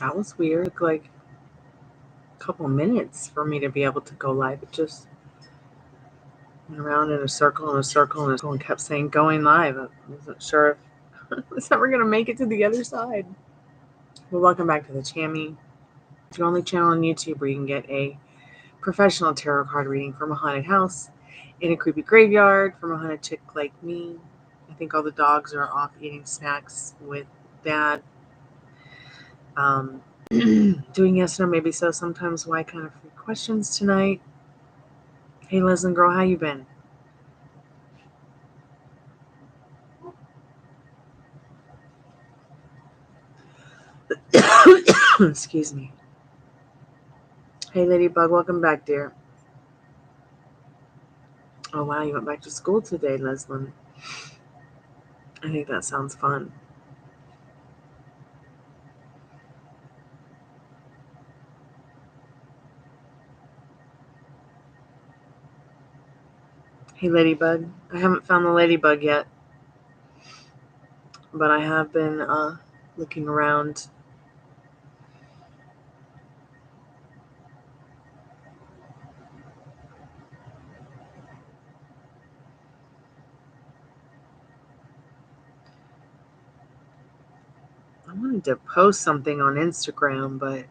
That was weird. It took like a couple minutes for me to be able to go live. It just went around in a circle and a circle and a circle and kept saying going live. I wasn't sure if I was ever going to make it to the other side. Well, welcome back to the Chammy. It's the only channel on YouTube where you can get a professional tarot card reading from a haunted house, in a creepy graveyard, from a haunted chick like me. I think all the dogs are off eating snacks with Dad. Doing yes or maybe so sometimes. Why kind of free questions tonight. Hey Leslie girl, how you been? Excuse me. Hey Ladybug, welcome back, dear. Oh wow, you went back to school today, Leslie. I think that sounds fun. Hey Ladybug. I haven't found the Ladybug yet, but I have been looking around. I wanted to post something on Instagram, but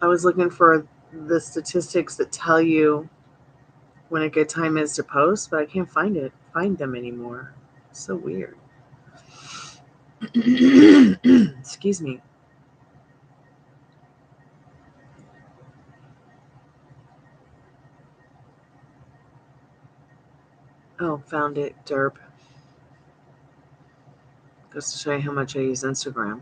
I was looking for the statistics that tell you when a good time is to post, but I can't find them anymore. It's so weird. Excuse me. Oh, found it. Derp. Just to show you how much I use Instagram.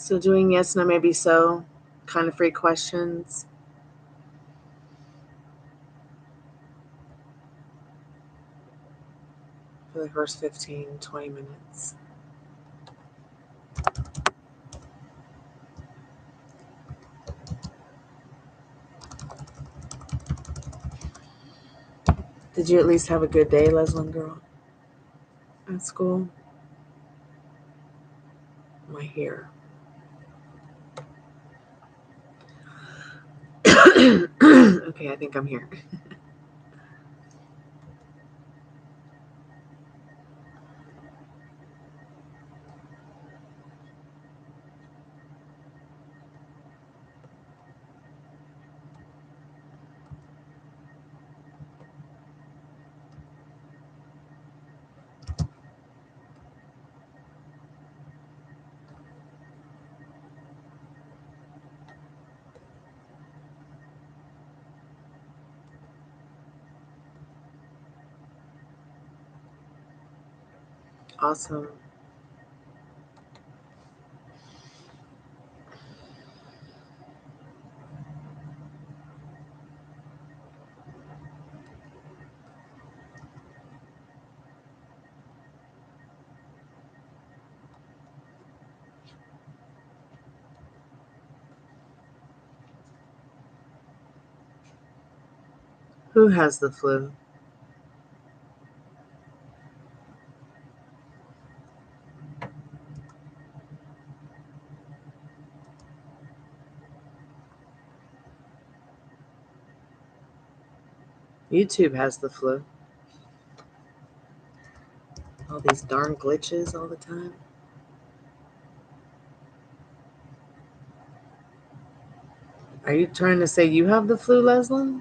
So doing yes, no, maybe so. Kind of free questions. For the first 15, 20 minutes. Did you at least have a good day, Leslie girl? At school? My hair. Okay, I think I'm here. Awesome. Who has the flu? YouTube has the flu. All these darn glitches all the time. Are you trying to say you have the flu, Leslie?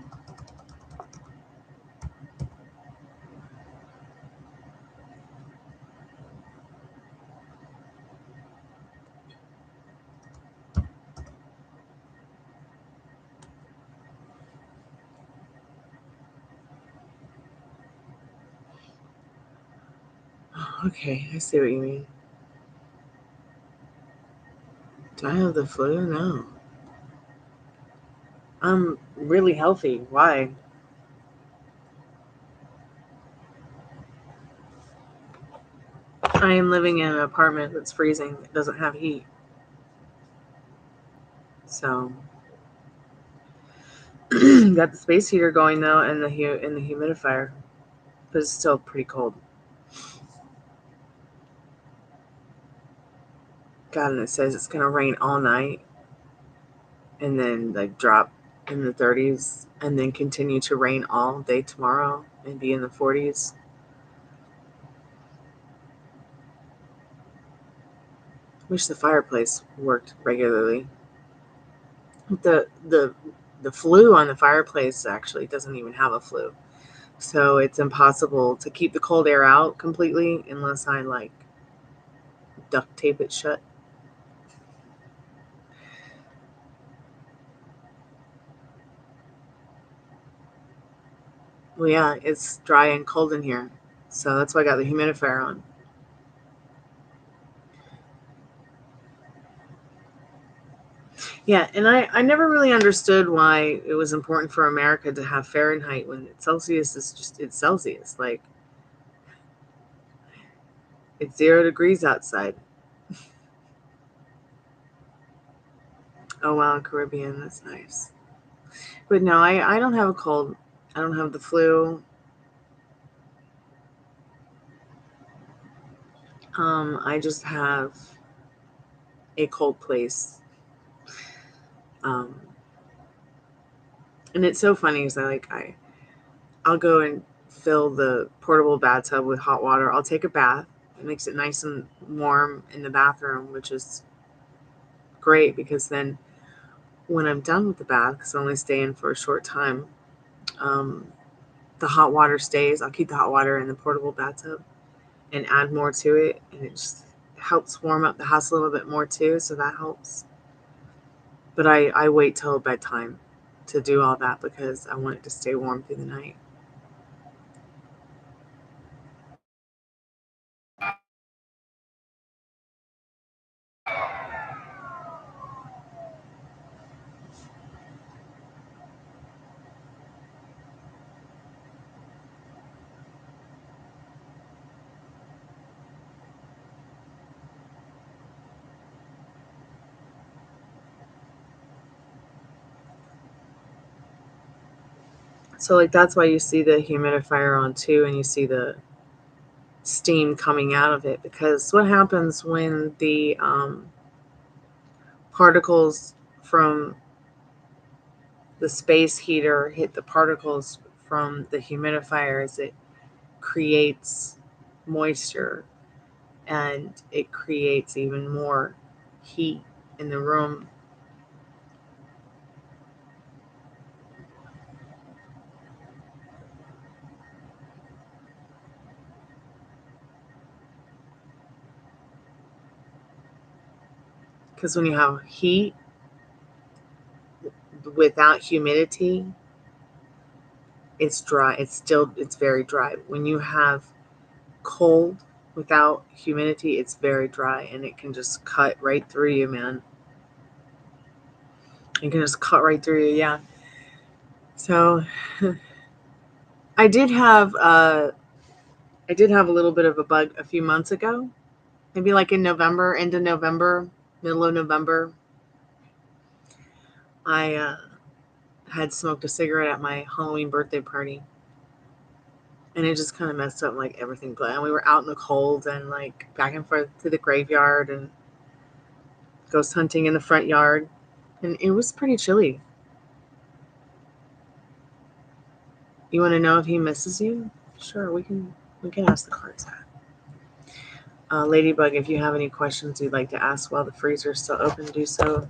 Okay, I see what you mean. Do I have the flu? No. I'm really healthy. Why? I am living in an apartment that's freezing. It doesn't have heat. So got the space heater going though, and the humidifier, but it's still pretty cold. God, and it says it's gonna rain all night, and then like drop in the 30s, and then continue to rain all day tomorrow and be in the 40s. Wish the fireplace worked regularly. The flue on the fireplace actually doesn't even have a flue. So it's impossible to keep the cold air out completely unless I like duct tape it shut. Well, yeah, it's dry and cold in here. So that's why I got the humidifier on. Yeah, and I never really understood why it was important for America to have Fahrenheit when Celsius is just, it's Celsius. Like, it's 0 degrees outside. Oh, wow, Caribbean, that's nice. But no, I don't have a cold. I don't have the flu. I just have a cold place. Um, and it's so funny because I'll go and fill the portable bathtub with hot water. I'll take a bath. It makes it nice and warm in the bathroom, which is great because then when I'm done with the bath, because I only stay in for a short time, um, the hot water stays. I'll keep the hot water in the portable bathtub and add more to it, and it just helps warm up the house a little bit more too, so that helps. But I wait till bedtime to do all that because I want it to stay warm through the night. So like that's why you see the humidifier on too, and you see the steam coming out of it, because what happens when the particles from the space heater hit the particles from the humidifier is it creates moisture, and it creates even more heat in the room. Because when you have heat without humidity, it's dry. It's very dry. When you have cold without humidity, it's very dry, and it can just cut right through you, man. It can just cut right through you, yeah. So I did have I did have a little bit of a bug a few months ago, maybe like in November, into November, middle of November. I had smoked a cigarette at my Halloween birthday party, and it just kind of messed up like everything. And we were out in the cold and like back and forth to the graveyard and ghost hunting in the front yard, and it was pretty chilly. You want to know if he misses you? Sure, we can ask the cards that. Ladybug, if you have any questions you'd like to ask while the freezer is still open, do so.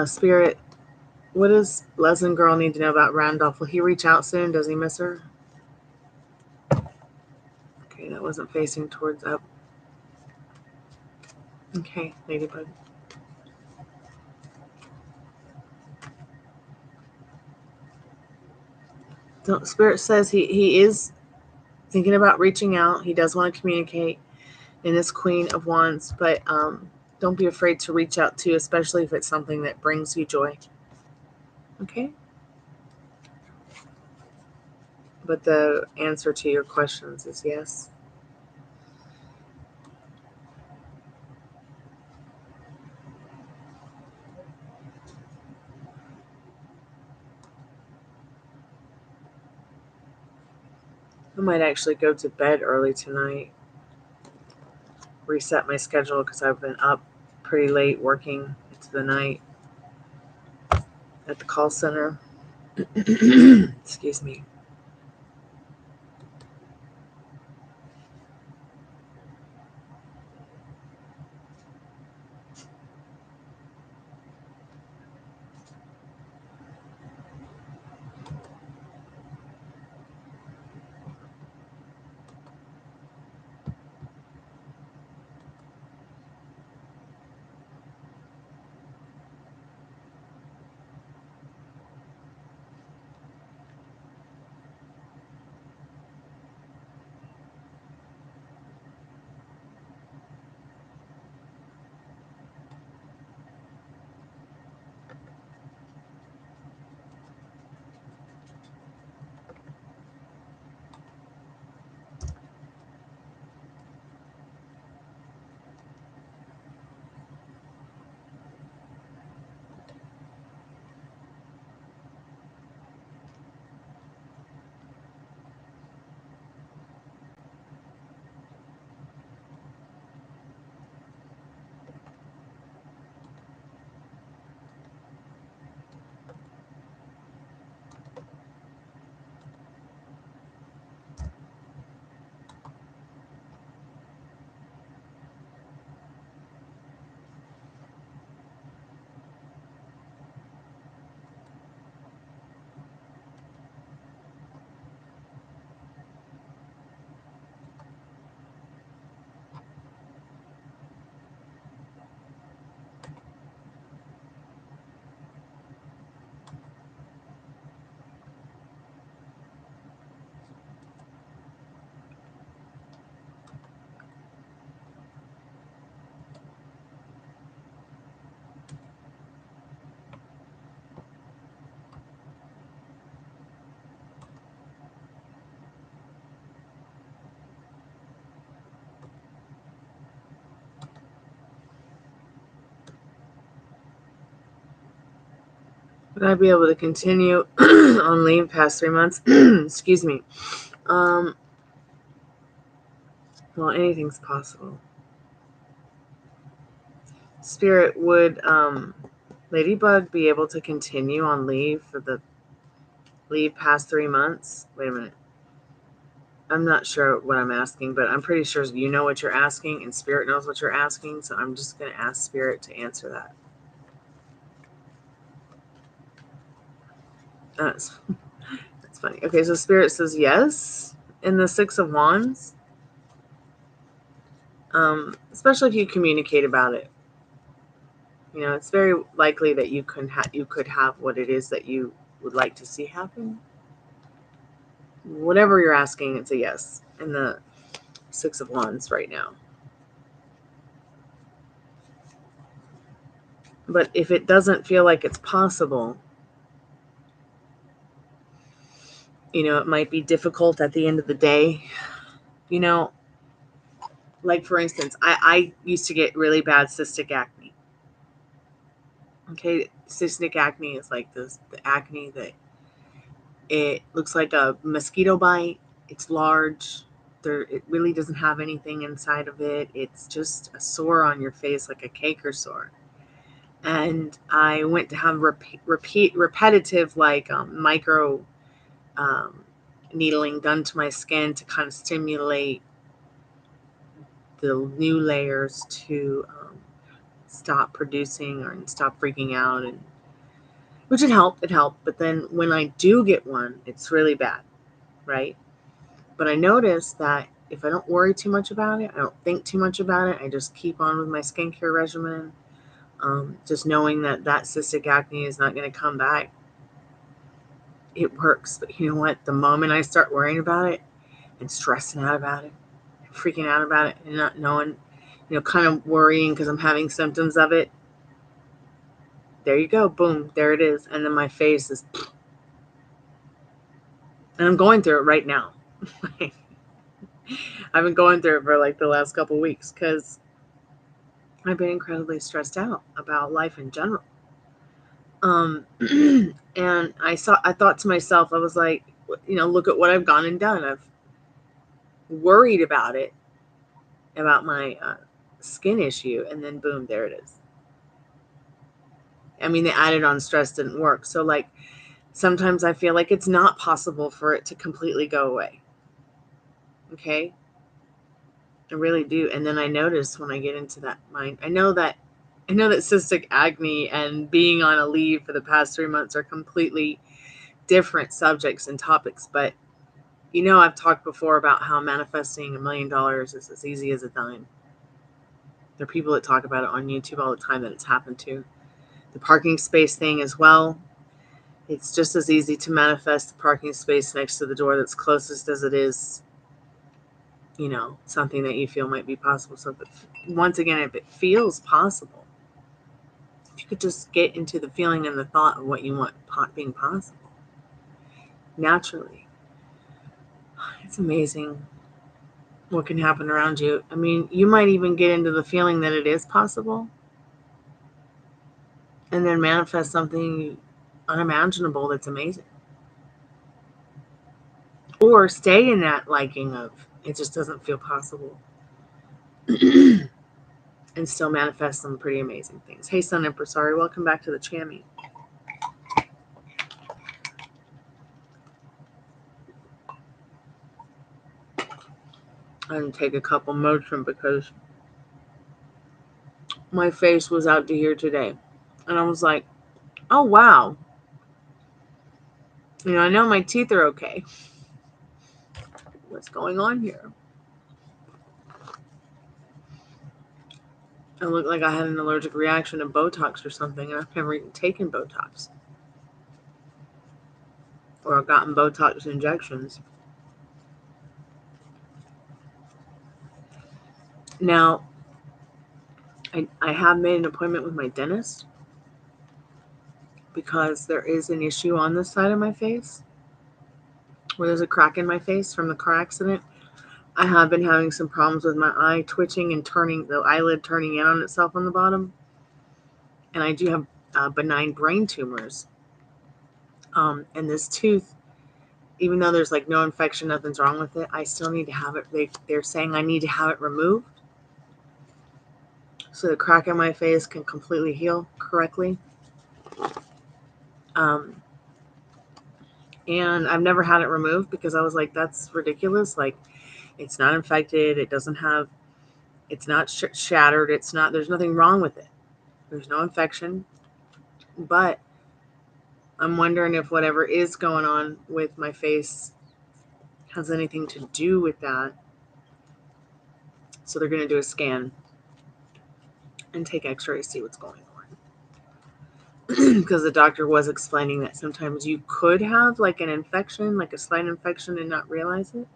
Spirit, what does Leslin Girl need to know about Randolph? Will he reach out soon? Does he miss her? Okay, that wasn't facing towards up. Okay, Ladybug. Spirit says he is thinking about reaching out. He does want to communicate in this Queen of Wands, but don't be afraid to reach out to, especially if it's something that brings you joy. Okay? But the answer to your questions is yes. I might actually go to bed early tonight. Reset my schedule because I've been up pretty late working into the night at the call center. Excuse me. Would I be able to continue on leave past 3 months? Excuse me. Well, anything's possible. Spirit, would Ladybug be able to continue on leave for the leave past 3 months? Wait a minute. I'm not sure what I'm asking, but I'm pretty sure you know what you're asking and Spirit knows what you're asking, so I'm just going to ask Spirit to answer that. That's funny. Okay, so Spirit says yes in the Six of Wands. Especially if you communicate about it. You know, it's very likely that you could have what it is that you would like to see happen. Whatever you're asking, it's a yes in the Six of Wands right now. But if it doesn't feel like it's possible, you know, it might be difficult at the end of the day. You know, like for instance, I used to get really bad cystic acne. Okay, cystic acne is like the acne that it looks like a mosquito bite. It's large. It really doesn't have anything inside of it. It's just a sore on your face, like a cake or sore. And I went to have repetitive, like micro needling done to my skin to kind of stimulate the new layers to stop producing or stop freaking out, and which it helped. But then when I do get one, it's really bad, right? But I noticed that if I don't worry too much about it, I don't think too much about it, I just keep on with my skincare regimen, just knowing that cystic acne is not going to come back, it works. But you know what? The moment I start worrying about it and stressing out about it, freaking out about it, and not knowing, kind of worrying because I'm having symptoms of it. There you go. Boom. There it is. And then my face is, and I'm going through it right now. I've been going through it for like the last couple weeks because I've been incredibly stressed out about life in general. And I thought to myself, I was like, look at what I've gone and done. I've worried about it, about my skin issue, and then boom, there it is. I mean, the added on stress didn't work. So like, sometimes I feel like it's not possible for it to completely go away. Okay. I really do. And then I notice when I get into that mind, I know that cystic acne and being on a leave for the past 3 months are completely different subjects and topics. But, I've talked before about how manifesting $1 million is as easy as a dime. There are people that talk about it on YouTube all the time that it's happened to. The parking space thing as well. It's just as easy to manifest the parking space next to the door that's closest as it is, something that you feel might be possible. So once again, if it feels possible, if you could just get into the feeling and the thought of what you want being possible naturally, it's amazing what can happen around you. I mean, you might even get into the feeling that it is possible and then manifest something unimaginable that's amazing. Or stay in that liking of it just doesn't feel possible and still manifest some pretty amazing things. Hey, Sun Emperor, sorry. Welcome back to the Chammy. I didn't take a couple Motrin because my face was out to here today. And I was like, oh, wow. I know my teeth are okay. What's going on here? I looked like I had an allergic reaction to Botox or something, and I've never even taken Botox. Or I've gotten Botox injections. Now, I have made an appointment with my dentist because there is an issue on this side of my face where there's a crack in my face from the car accident. I have been having some problems with my eye twitching and turning, the eyelid turning in on itself on the bottom. And I do have benign brain tumors. And this tooth, even though there's like no infection, nothing's wrong with it, I still need to have it. They're saying I need to have it removed so the crack in my face can completely heal correctly. And I've never had it removed because I was like, that's ridiculous. Like, it's not infected. It doesn't have, it's not shattered. There's nothing wrong with it. There's no infection. But I'm wondering if whatever is going on with my face has anything to do with that. So they're going to do a scan and take x-rays, see what's going on. Because the doctor was explaining that sometimes you could have like an infection, like a slight infection, and not realize it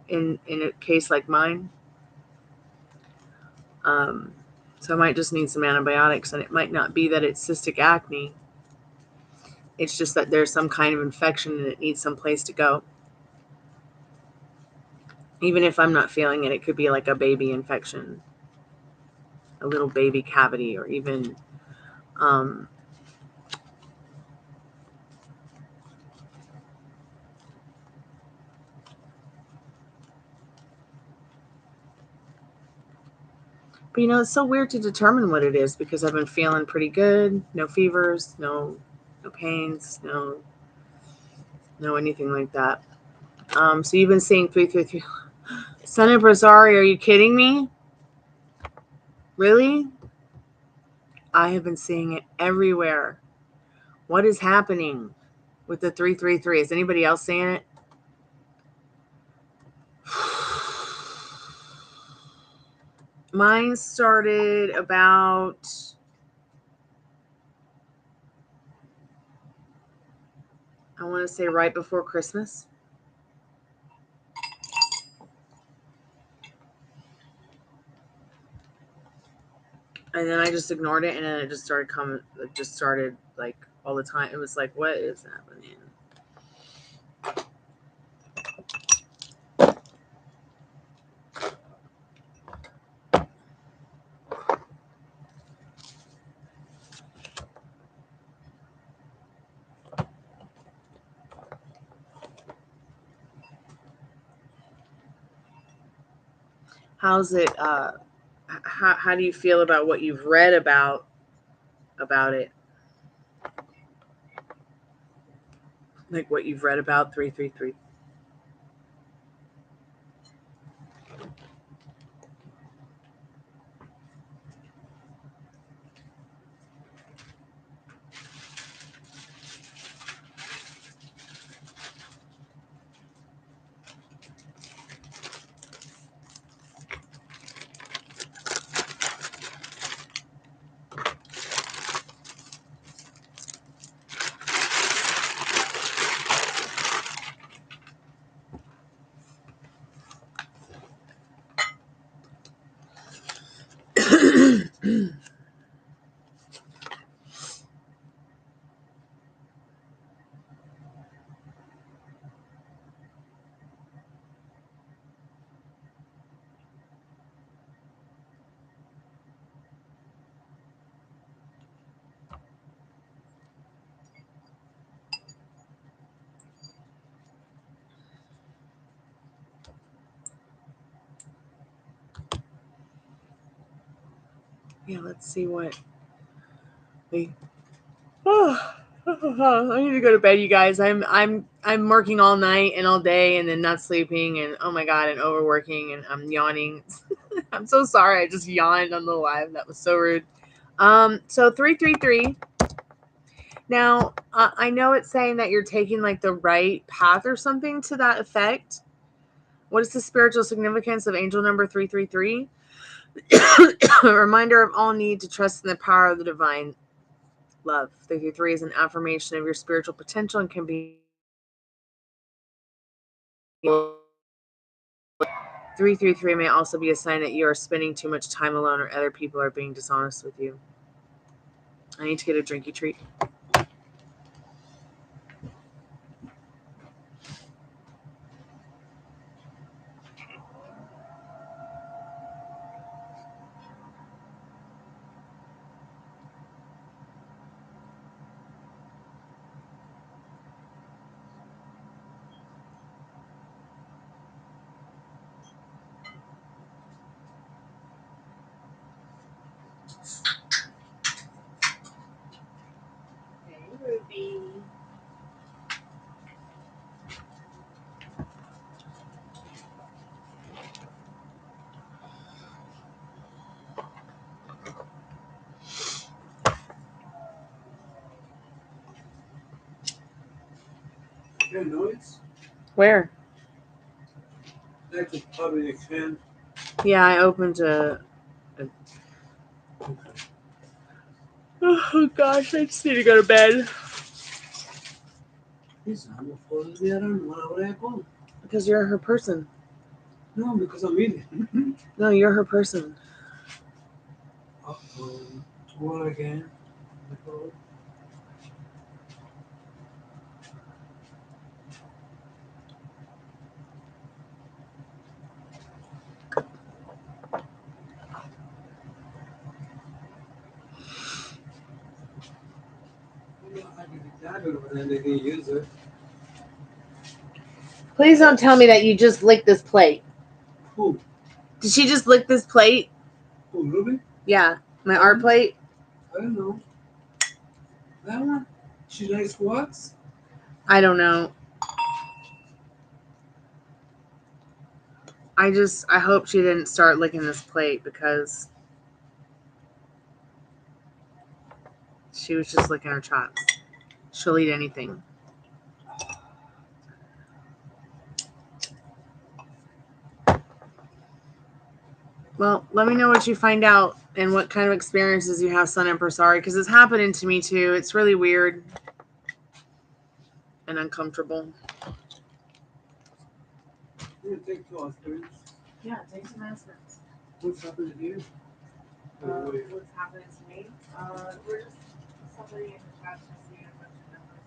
in a case like mine. So I might just need some antibiotics, and it might not be that it's cystic acne. It's just that there's some kind of infection and it needs some place to go. Even if I'm not feeling it, it could be like a baby infection, a little baby cavity, or even but it's so weird to determine what it is because I've been feeling pretty good. No fevers, no pains, no anything like that. So you've been seeing 333. Senator Brazari, are you kidding me? Really? I have been seeing it everywhere. What is happening with the 333? Is anybody else seeing it? Mine started about I want to say right before Christmas. And then I just ignored it, and then it just started coming. It just started like all the time. It was like, what is happening? How's it? How do you feel about what you've read about it? Like what you've read about 333. Yeah, let's see what we. Oh, I need to go to bed, you guys. I'm working all night and all day, and then not sleeping, and oh my god, and overworking, and I'm yawning. I'm so sorry. I just yawned on the live. That was so rude. So 333. Now, I know it's saying that you're taking like the right path or something to that effect. What is the spiritual significance of angel number 333? A reminder of all need to trust in the power of the divine love. 333 is an affirmation of your spiritual potential and can be 333 may also be a sign that you are spending too much time alone or other people are being dishonest with you. I need to get a drinky treat. Hey, Ruby. Hear noise? Where? That could probably expand. Yeah, I opened a. Oh gosh, I just need to go to bed. Because you're her person. No, because I'm eating. No, you're her person. What again? Please don't tell me that you just licked this plate. Who? Did she just lick this plate? Who, Ruby? Yeah, my art plate. I don't know. That one? She likes what? I don't know. I hope she didn't start licking this plate because she was just licking her chops. She'll eat anything. Well, let me know what you find out and what kind of experiences you have, Sun Emperor. Sorry, because it's happening to me too. It's really weird and uncomfortable. You take 2 aspirins. Yeah, take some aspirins. What's happening here? What's happening to me? We're just somebody in the chat just seeing a bunch of numbers.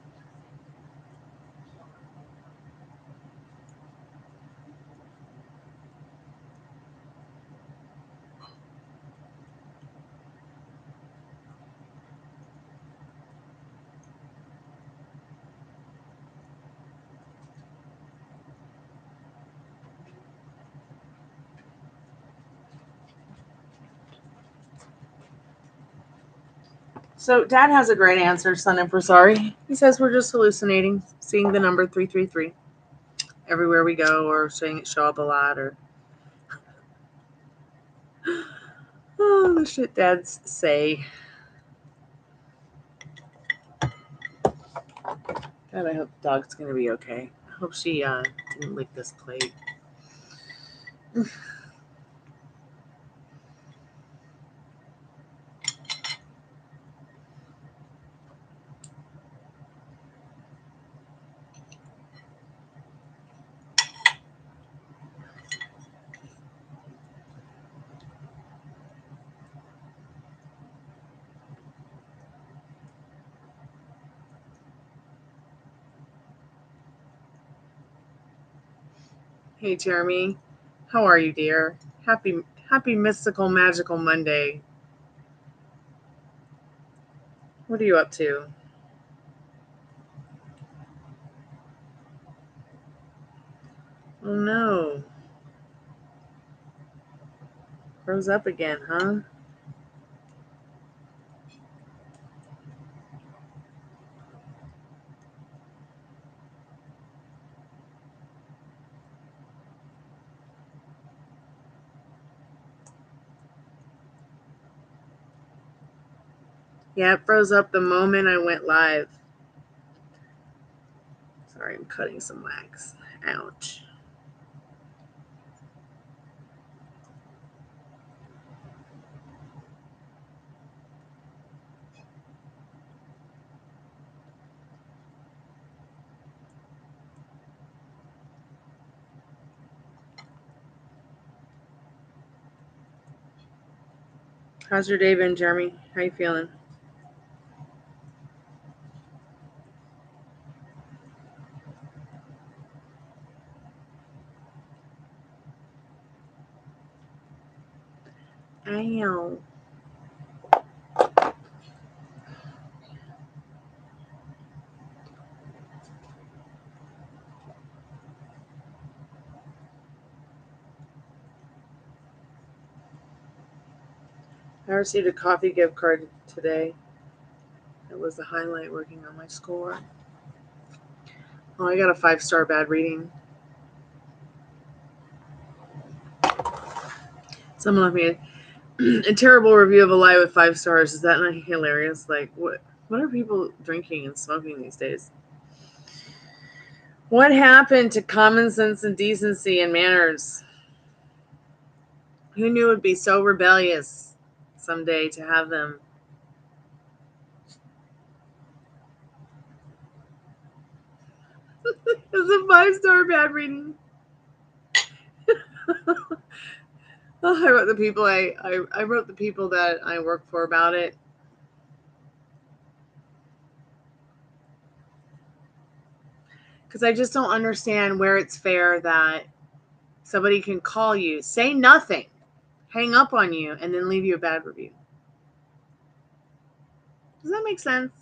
So Dad has a great answer, son and for sorry. He says we're just hallucinating, seeing the number 333 everywhere we go, or seeing it show up a lot, or oh, the shit dads say. God, I hope the dog's gonna be okay. I hope she didn't lick this plate. Hey Jeremy, how are you, dear? Happy mystical magical Monday. What are you up to? Oh no. Froze up again, huh? Yeah, it froze up the moment I went live. Sorry, I'm cutting some wax. Ouch. How's your day been, Jeremy? How you feeling? Ow. I received a coffee gift card today. It was the highlight working on my score. Oh, I got a 5-star bad reading. Someone left me a terrible review of a lie with 5 stars. Is that not hilarious? Like, what are people drinking and smoking these days? What happened to common sense and decency and manners? Who knew it would be so rebellious someday to have them? It's a 5-star bad reading. Oh, I wrote the people I wrote the people that I work for about it. Because I just don't understand where it's fair that somebody can call you, say nothing, hang up on you, and then leave you a bad review. Does that make sense?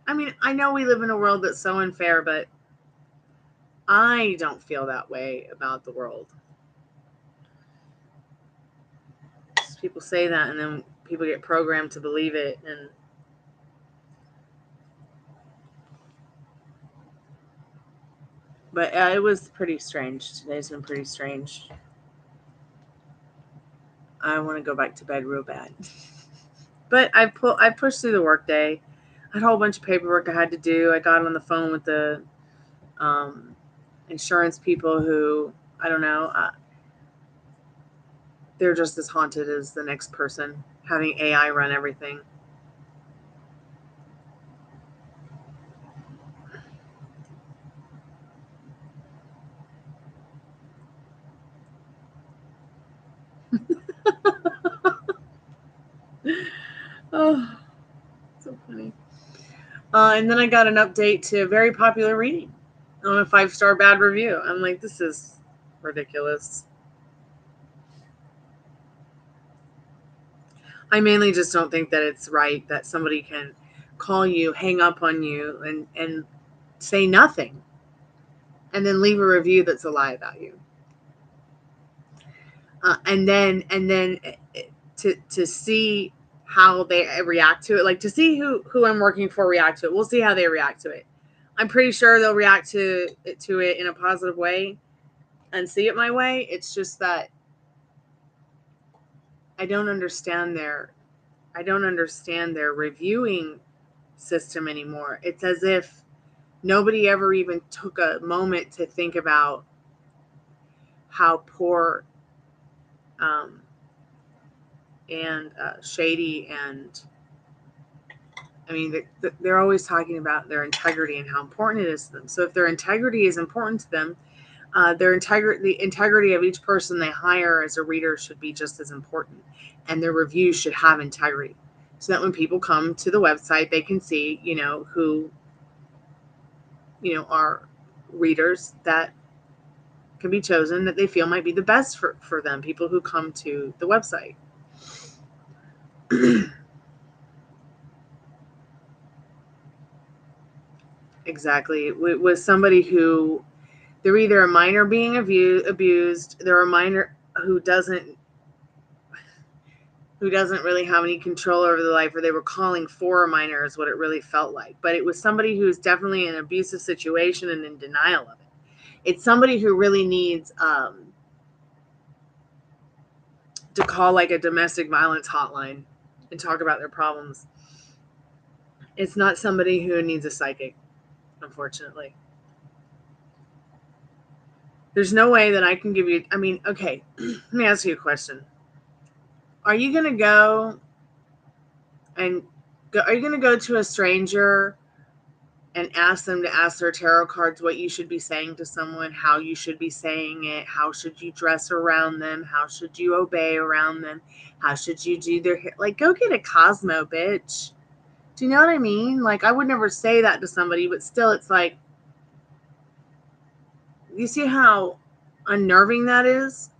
I mean, I know we live in a world that's so unfair, but I don't feel that way about the world. Just people say that, and then people get programmed to believe it, and but it was pretty strange. Today's been pretty strange. I want to go back to bed real bad. But I pushed through the workday. I had a whole bunch of paperwork I had to do. I got on the phone with the insurance people who, I don't know, they're just as haunted as the next person, having AI run everything. And then I got an update to a very popular reading on a 5-star bad review. I'm like, this is ridiculous. I mainly just don't think that it's right that somebody can call you, hang up on you, and say nothing, and then leave a review that's a lie about you. And then to see how they react to it, like to see who I'm working for react to it. We'll see how they react to it. I'm pretty sure they'll react to it in a positive way and see it my way. It's just that I don't understand their reviewing system anymore. It's as if nobody ever even took a moment to think about how poor and shady, and I mean, they're always talking about their integrity and how important it is to them. So if their integrity is important to them, the integrity of each person they hire as a reader should be just as important, and their reviews should have integrity, so that when people come to the website, they can see, who, are readers that can be chosen, that they feel might be the best for them, people who come to the website. Exactly. With somebody who, they're either a minor being abused, they're a minor who doesn't really have any control over their life, or they were calling for a minor is what it really felt like. But it was somebody who's definitely in an abusive situation and in denial of it. It's somebody who really needs to call like a domestic violence hotline and talk about their problems. It's not somebody who needs a psychic, unfortunately. There's no way that I can give you, I mean, okay, let me ask you a question. Are you going to go to a stranger and ask them to ask their tarot cards what you should be saying to someone, how you should be saying it, how should you dress around them, how should you obey around them, how should you do their hair? Like, go get a Cosmo, bitch. Do you know what I mean? Like, I would never say that to somebody, but still, it's like, you see how unnerving that is?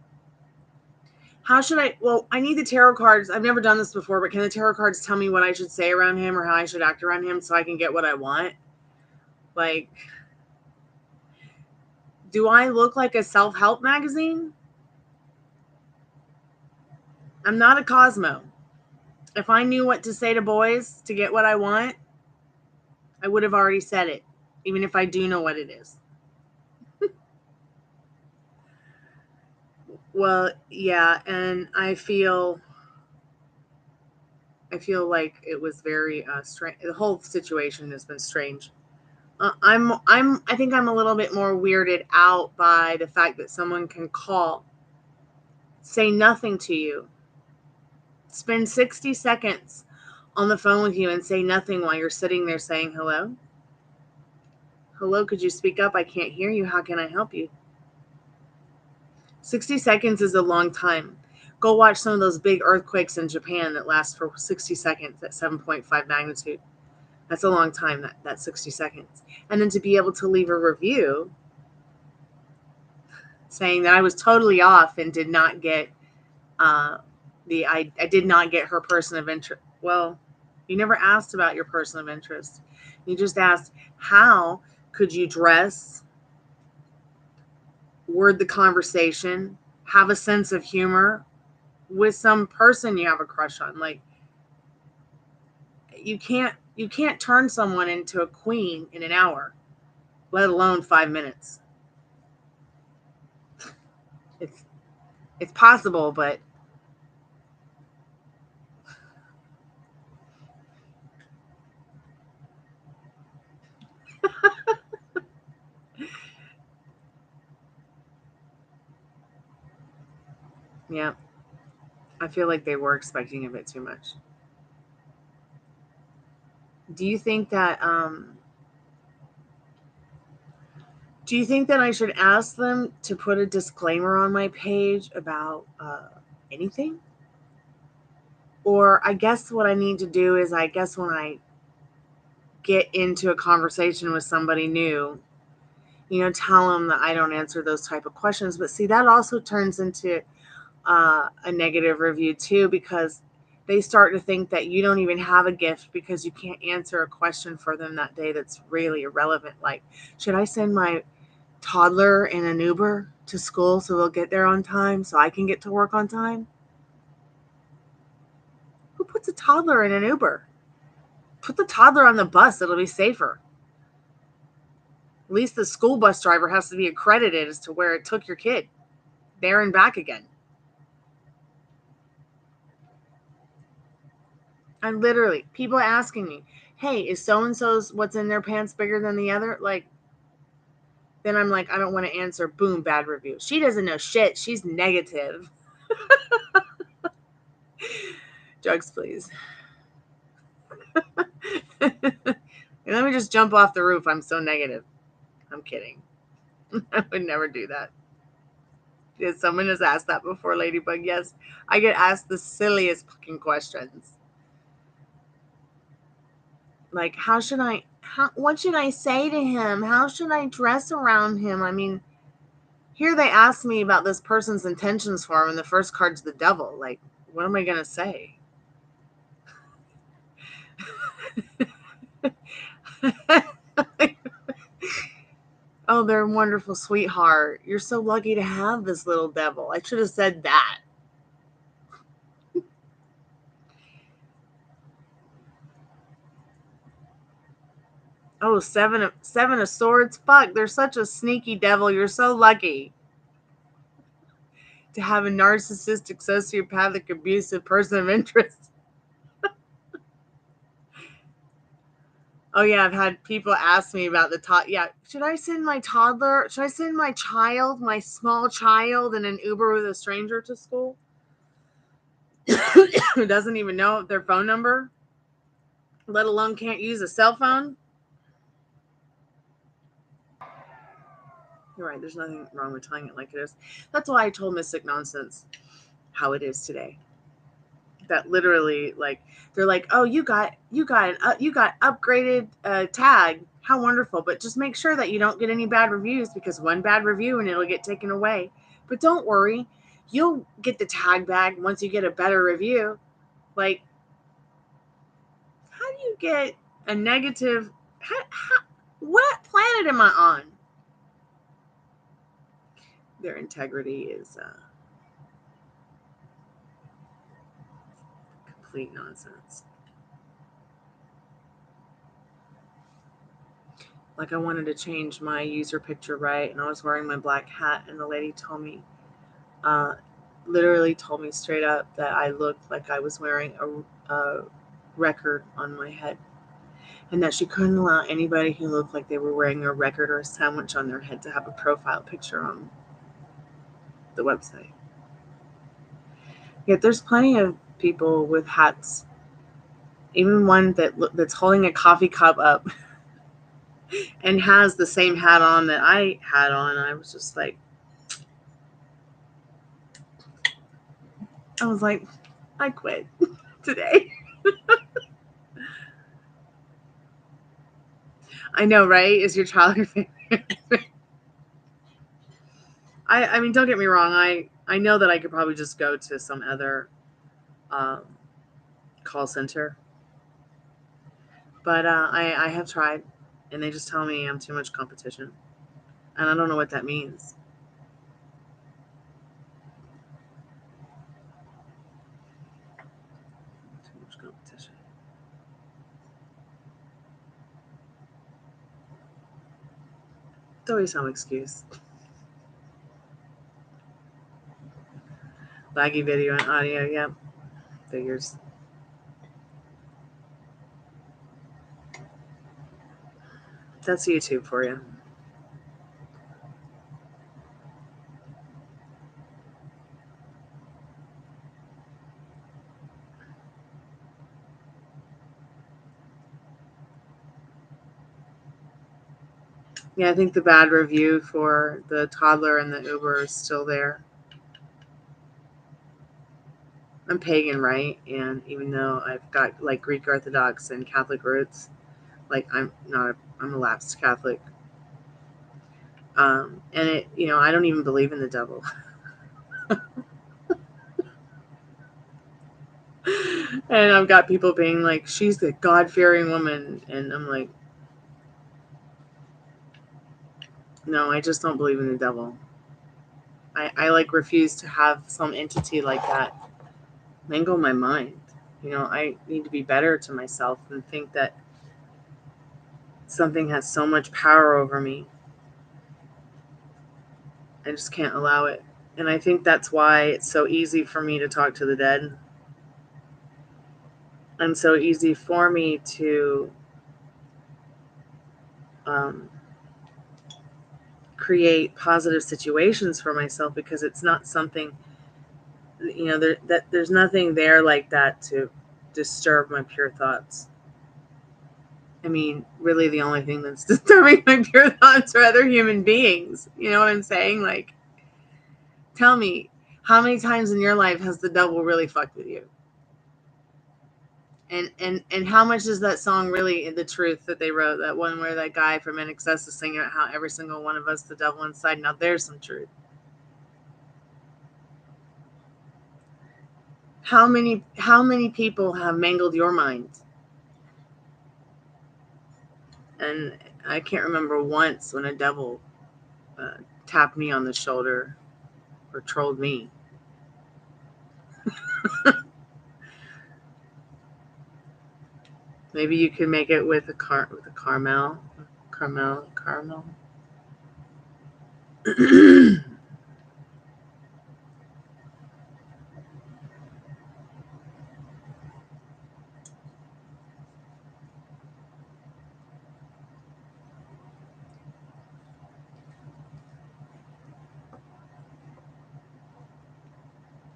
How should I, I need the tarot cards. I've never done this before, but can the tarot cards tell me what I should say around him or how I should act around him so I can get what I want? Like, do I look like a self-help magazine? I'm not a Cosmo. If I knew what to say to boys to get what I want, I would have already said it, even if I do know what it is. Well, yeah, and I feel like it was very strange. The whole situation has been strange. I think I'm a little bit more weirded out by the fact that someone can call, say nothing to you, spend 60 seconds on the phone with you and say nothing while you're sitting there saying hello. Hello, could you speak up? I can't hear you. How can I help you? 60 seconds is a long time. Go watch some of those big earthquakes in Japan that last for 60 seconds at 7.5 magnitude. That's a long time, that 60 seconds. And then to be able to leave a review saying that I was totally off and did not get I did not get her person of interest. Well, you never asked about your person of interest. You just asked, how could you dress, word the conversation, have a sense of humor with some person you have a crush on. Like, you can't turn someone into a queen in an hour, let alone 5 minutes. It's possible, but yeah, I feel like they were expecting a bit too much. Do you think that I should ask them to put a disclaimer on my page about anything? Or I guess what I need to do is, I guess when I get into a conversation with somebody new, tell them that I don't answer those type of questions. But see, that also turns into a negative review too, because they start to think that you don't even have a gift because you can't answer a question for them that day that's really irrelevant. Like, should I send my toddler in an Uber to school so they'll get there on time so I can get to work on time? Who puts a toddler in an Uber? Put the toddler on the bus. It'll be safer. At least the school bus driver has to be accredited as to where it took your kid, there and back again. And literally, people asking me, hey, is so-and-so's what's in their pants bigger than the other? Like, then I'm like, I don't want to answer. Boom, bad review. She doesn't know shit. She's negative. Drugs, please. Let me just jump off the roof. I'm so negative. I'm kidding. I would never do that. Yes, someone has asked that before, Ladybug. Yes, I get asked the silliest fucking questions. Like, what should I say to him? How should I dress around him? I mean, here they asked me about this person's intentions for him, and the first card's the devil. Like, what am I going to say? Oh, they're a wonderful sweetheart. You're so lucky to have this little devil. I should have said that. Oh, seven of swords. Fuck, they're such a sneaky devil. You're so lucky to have a narcissistic, sociopathic, abusive person of interest. Oh, yeah, I've had people ask me about the yeah, should I send my toddler? Should I send my child, my small child, in an Uber with a stranger to school who doesn't even know their phone number, let alone can't use a cell phone? You're right. There's nothing wrong with telling it like it is. That's why I told Mystic Nonsense how it is today. That literally, like, they're like, oh, you got upgraded tag. How wonderful. But just make sure that you don't get any bad reviews, because one bad review and it'll get taken away. But don't worry. You'll get the tag back once you get a better review. Like, how do you get a negative? What planet am I on? Their integrity is complete nonsense. Like, I wanted to change my user picture, right? And I was wearing my black hat, and the lady told me, literally told me straight up that I looked like I was wearing a record on my head, and that she couldn't allow anybody who looked like they were wearing a record or a sandwich on their head to have a profile picture on the website. Yet there's plenty of people with hats, even one that's holding a coffee cup up and has the same hat on that I had on. I was just like, I quit today. I know, right? Is your child your favorite? I mean, don't get me wrong. I know that I could probably just go to some other call center, but I have tried, and they just tell me I'm too much competition, and I don't know what that means. Too much competition. It's always some excuse. Laggy video and audio, yep. Figures. That's YouTube for you. Yeah, I think the bad review for the toddler and the Uber is still there. I'm pagan, right? And even though I've got like Greek Orthodox and Catholic roots, Like, I'm a lapsed Catholic. And it, I don't even believe in the devil. And I've got people being like, she's the God-fearing woman. And I'm like, no, I just don't believe in the devil. I like refuse to have some entity like that mangle my mind. I need to be better to myself and think that something has so much power over me. I just can't allow it. And I think that's why it's so easy for me to talk to the dead. And so easy for me to create positive situations for myself, because it's not something, there's nothing there like that to disturb my pure thoughts. I mean, really the only thing that's disturbing my pure thoughts are other human beings. You know what I'm saying? Like, tell me, how many times in your life has the devil really fucked with you? And how much is that song really the truth that they wrote? That one where that guy from NXS is singing about how every single one of us, the devil inside. Now there's some truth. How many people have mangled your mind? And I can't remember once when a devil tapped me on the shoulder or trolled me. Maybe you could make it with a caramel.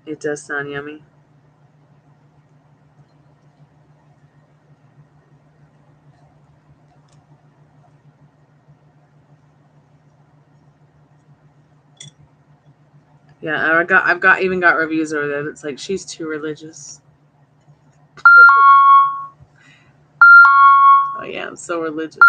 It does sound yummy. Yeah, I've even got reviews over there that's like, she's too religious. Oh yeah, I'm so religious.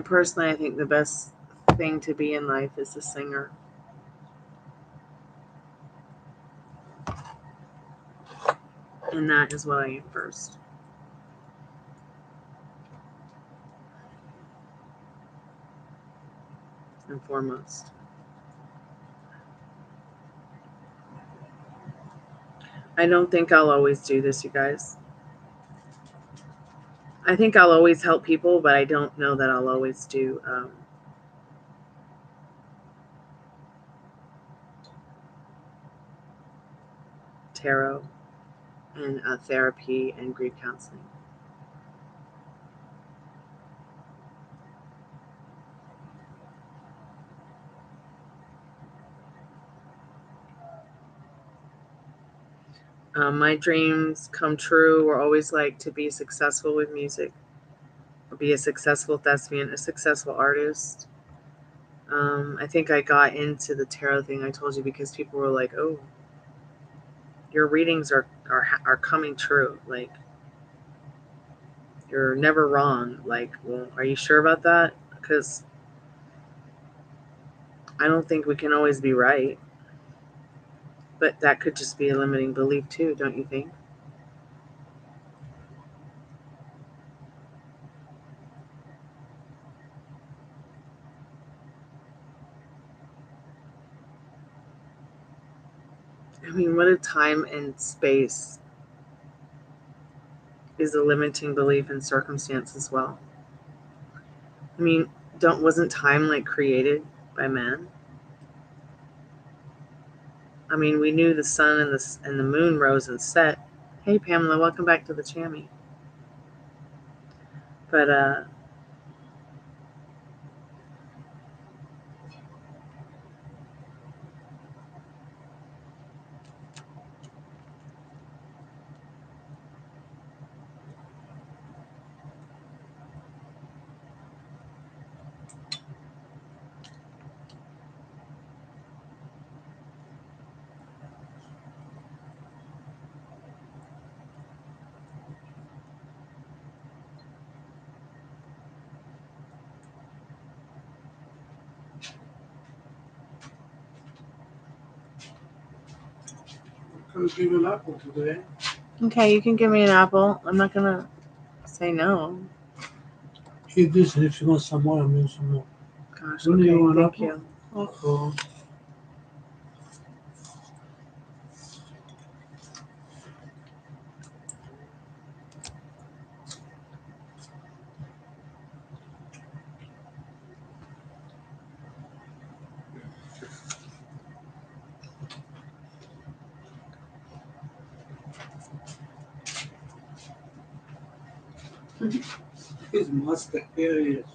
Personally, I think the best thing to be in life is a singer. And that is what I am first and foremost. I don't think I'll always do this, you guys. I think I'll always help people, but I don't know that I'll always do tarot and therapy and grief counseling. My dreams come true were always like to be successful with music, or be a successful thespian, a successful artist. I think I got into the tarot thing, I told you, because people were like, "Oh, your readings are coming true. Like, you're never wrong." Like, well, are you sure about that? Because I don't think we can always be right. But that could just be a limiting belief too, don't you think? I mean, what if time and space is a limiting belief in circumstance as well? I mean, wasn't time like created by man? I mean, we knew the sun and the moon rose and set. Hey, Pamela, welcome back to the Chammy. But I'm gonna give you an apple today. okay, you can give me an apple. I'm not gonna say no. Eat this, and if you want some more, I'll make some more. Gosh, Don't you okay, want thank apple? you. Uh-oh. His mustache, here he is.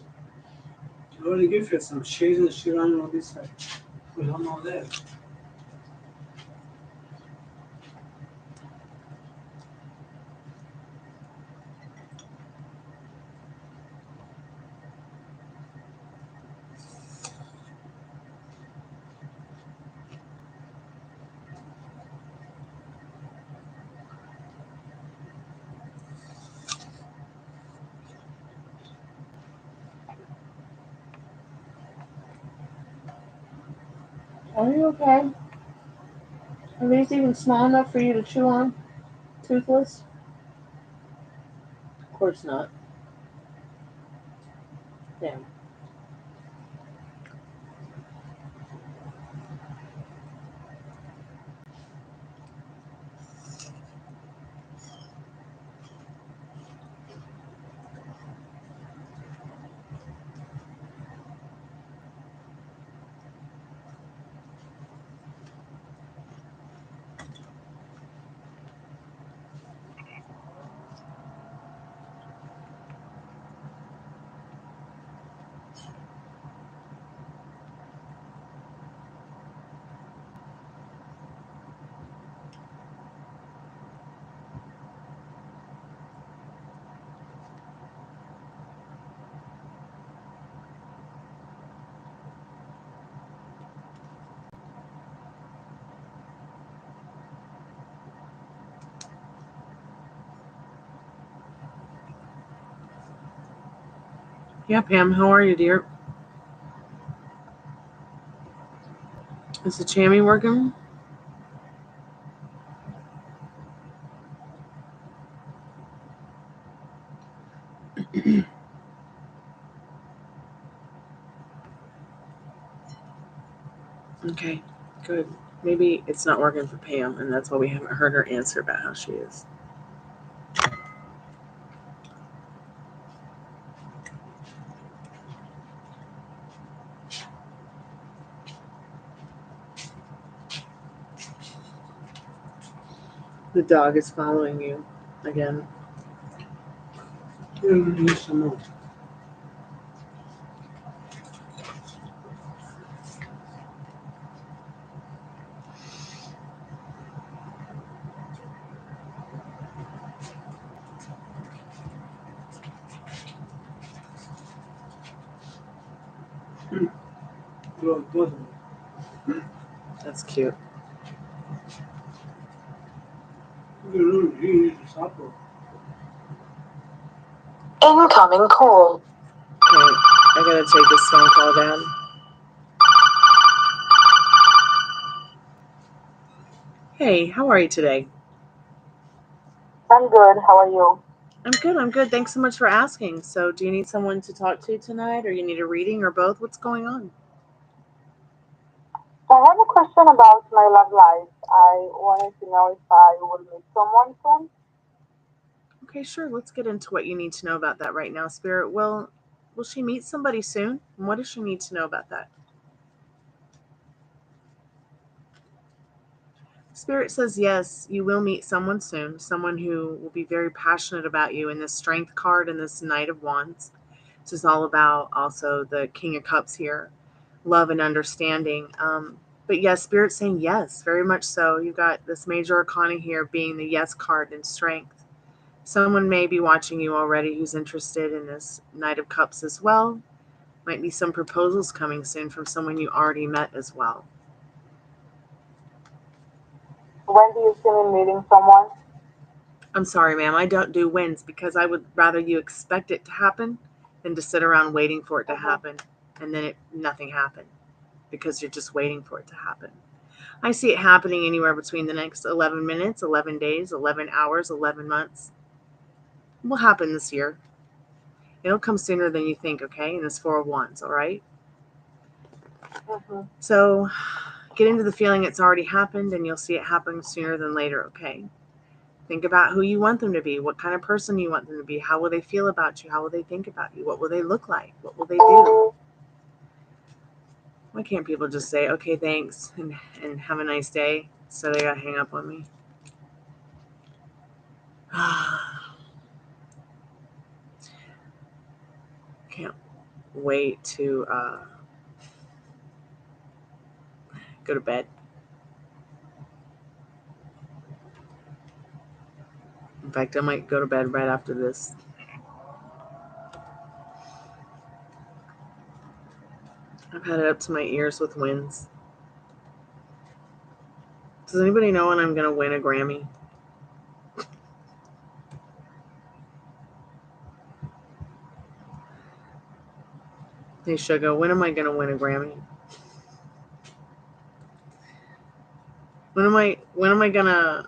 I already give you some shades and shit on this side. We don't know that. Are you okay? Are these even small enough for you to chew on? Toothless? Of course not. Damn. Yeah, Pam, how are you, dear? Is the Chammy working? Okay, good. Maybe it's not working for Pam, and that's why we haven't heard her answer about how she is. The dog is following you again. Here, need some more. Good. That's cute. You need this apple. Incoming call. Okay, I gotta take this phone call down. Hey, how are you today? I'm good. How are you? I'm good. Thanks so much for asking. So, do you need someone to talk to tonight, or you need a reading, or both? What's going on? So I have a question about my love life. I wanted to know if I will meet someone soon. Okay, sure. Let's get into what you need to know about that right now, Spirit. Will she meet somebody soon? And what does she need to know about that? Spirit says yes, you will meet someone soon, someone who will be very passionate about you. In this Strength card and this Knight of Wands, this is all about also the King of Cups here, love and understanding. But yes, Spirit's saying yes, very much so. You've got this Major Arcana here being the yes card in Strength. Someone may be watching you already who's interested in this Knight of Cups as well. Might be some proposals coming soon from someone you already met as well. When do you see me meeting someone? I'm sorry, ma'am, I don't do wins because I would rather you expect it to happen than to sit around waiting for it to happen and then nothing happened because you're just waiting for it to happen. I see it happening anywhere between the next 11 minutes, 11 days, 11 hours, 11 months. It will happen this year. It'll come sooner than you think, okay? And this 4 of Wands, all right? So get into the feeling it's already happened and you'll see it happen sooner than later, okay? Think about who you want them to be, what kind of person you want them to be, how will they feel about you, how will they think about you, what will they look like, what will they do? Why can't people just say, okay, thanks, and have a nice day, so they gotta hang up on me? Can't wait to go to bed. In fact, I might go to bed right after this. I've had it up to my ears with wins. Does anybody know when I'm going to win a Grammy? Hey, Sugar, when am I going to win a Grammy? When am I going to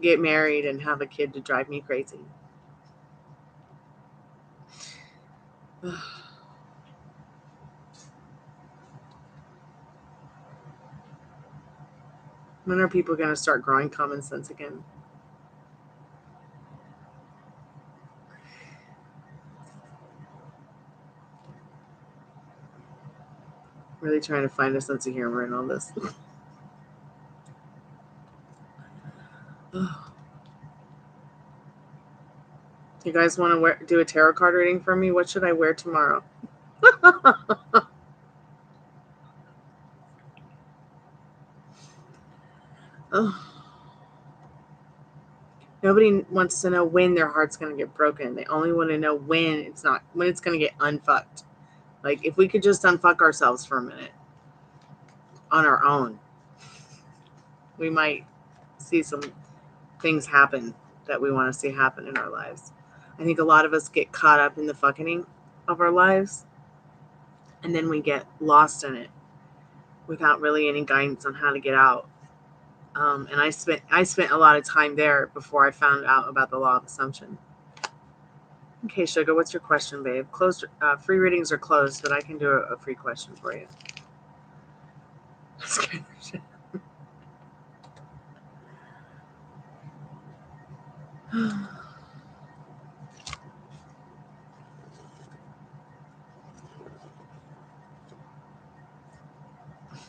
get married and have a kid to drive me crazy? When are people going to start growing common sense again? Really trying to find a sense of humor in all this. You guys want to do a tarot card reading for me? What should I wear tomorrow? Nobody wants to know when their heart's going to get broken. They only want to know when it's going to get unfucked. Like, if we could just unfuck ourselves for a minute on our own, we might see some things happen that we want to see happen in our lives. I think a lot of us get caught up in the fucking of our lives, and then we get lost in it without really any guidance on how to get out. And I spent a lot of time there before I found out about the law of assumption. Okay, Sugar, what's your question, babe? Free readings are closed, but I can do a free question for you.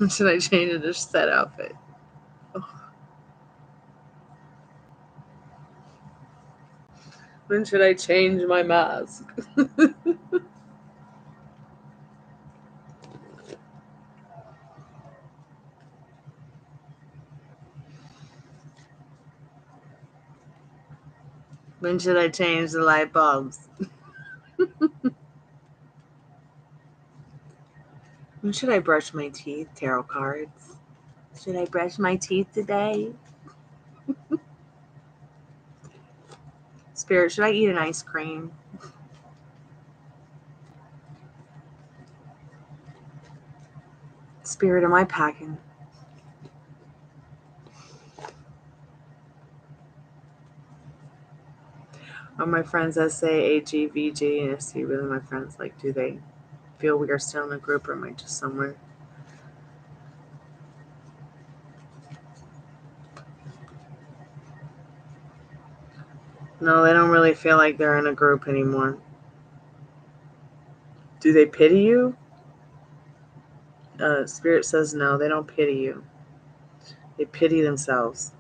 Should I change it to set outfit? Oh. When should I change my mask? When should I change the light bulbs? When should I brush my teeth? Tarot cards. Should I brush my teeth today? Spirit, should I eat an ice cream? Spirit, am I packing? Are my friends SAAG, VG, and SC really my friends? Like, do they feel we are still in a group, or am I just somewhere? No, they don't really feel like they're in a group anymore. Do they pity you? Spirit says no, they don't pity you. They pity themselves.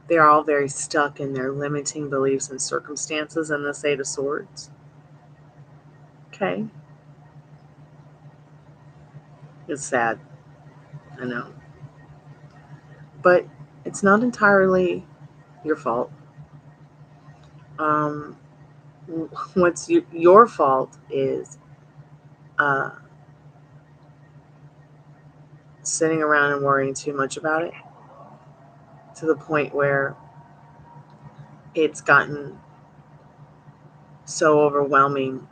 They are all very stuck in their limiting beliefs and circumstances and the Eight of Swords. Okay. It's sad. I know. But it's not entirely your fault. What's your fault is sitting around and worrying too much about it, to the point where it's gotten so overwhelming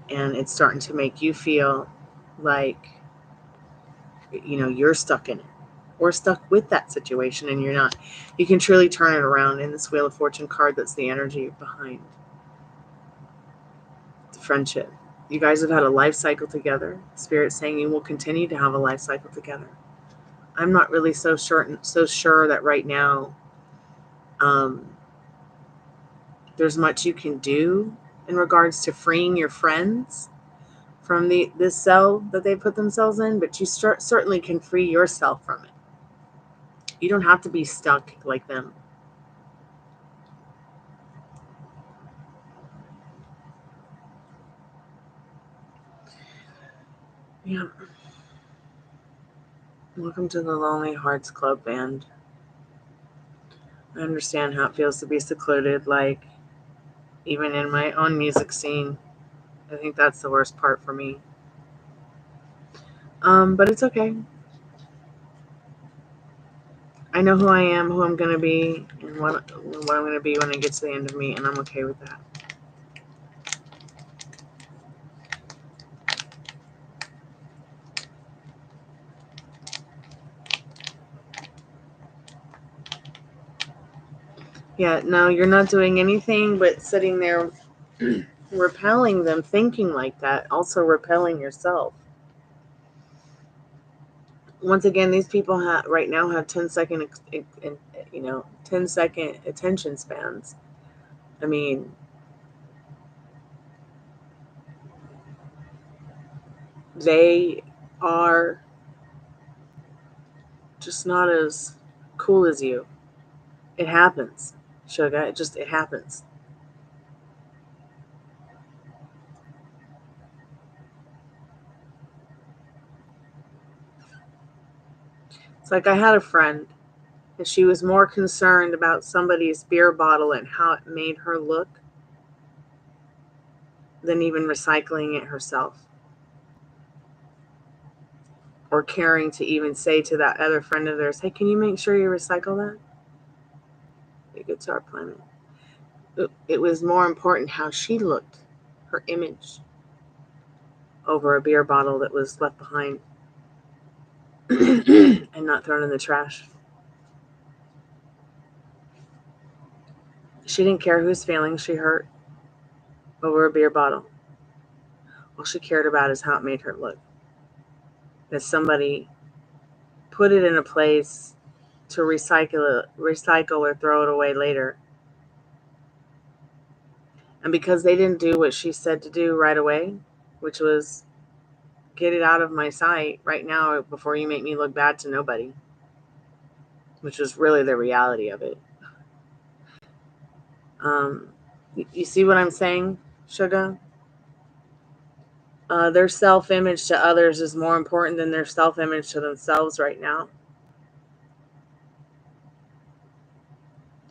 and it's starting to make you feel like, you're stuck in it or stuck with that situation, and you're not. You can truly turn it around. In this Wheel of Fortune card, that's the energy behind the friendship. You guys have had a life cycle together. Spirit's saying you will continue to have a life cycle together. I'm not really so sure that right now there's much you can do in regards to freeing your friends from this cell that they put themselves in, but you certainly can free yourself from it. You don't have to be stuck like them. Yeah. Welcome to the Lonely Hearts Club band. I understand how it feels to be secluded, like even in my own music scene. I think that's the worst part for me. But it's okay. I know who I am, who I'm gonna be, and what I'm gonna be when it gets to the end of me, and I'm okay with that. Yeah, no, you're not doing anything but sitting there repelling them, thinking like that, also repelling yourself. Once again, these people right now have 10-second, 10-second attention spans. I mean, they are just not as cool as you. It happens, sugar. It happens. It's like I had a friend, and she was more concerned about somebody's beer bottle and how it made her look than even recycling it herself, or caring to even say to that other friend of theirs, hey, can you make sure you recycle that? The Guitar Planet. It was more important how she looked, her image, over a beer bottle that was left behind and not thrown in the trash. She didn't care whose feelings she hurt over a beer bottle. All she cared about is how it made her look. That somebody put it in a place to recycle or throw it away later. And because they didn't do what she said to do right away, which was get it out of my sight right now before you make me look bad to nobody, which was really the reality of it. You see what I'm saying, Sugar? Their self-image to others is more important than their self-image to themselves right now.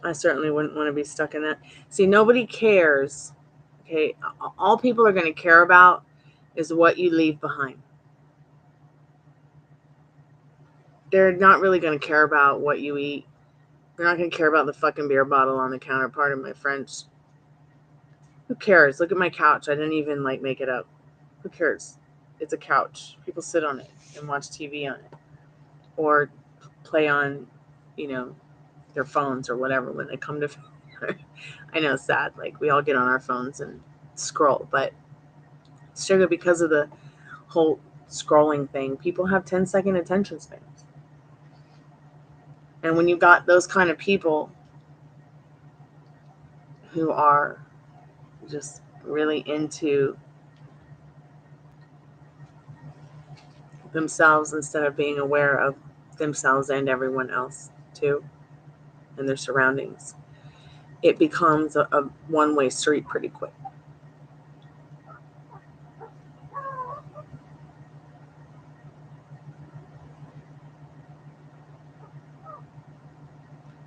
I certainly wouldn't want to be stuck in that. See, nobody cares. Okay, all people are going to care about is what you leave behind. They're not really going to care about what you eat. They're not going to care about the fucking beer bottle on the counter, pardon my French. Who cares? Look at my couch. I didn't even make it up. Who cares? It's a couch. People sit on it and watch TV on it. Or play on, their phones or whatever when they come to. I know it's sad. We all get on our phones and scroll, but Sugar, because of the whole scrolling thing, people have 10-second attention spans. And when you got those kind of people who are just really into themselves instead of being aware of themselves and everyone else too, and their surroundings, it becomes a one-way street pretty quick.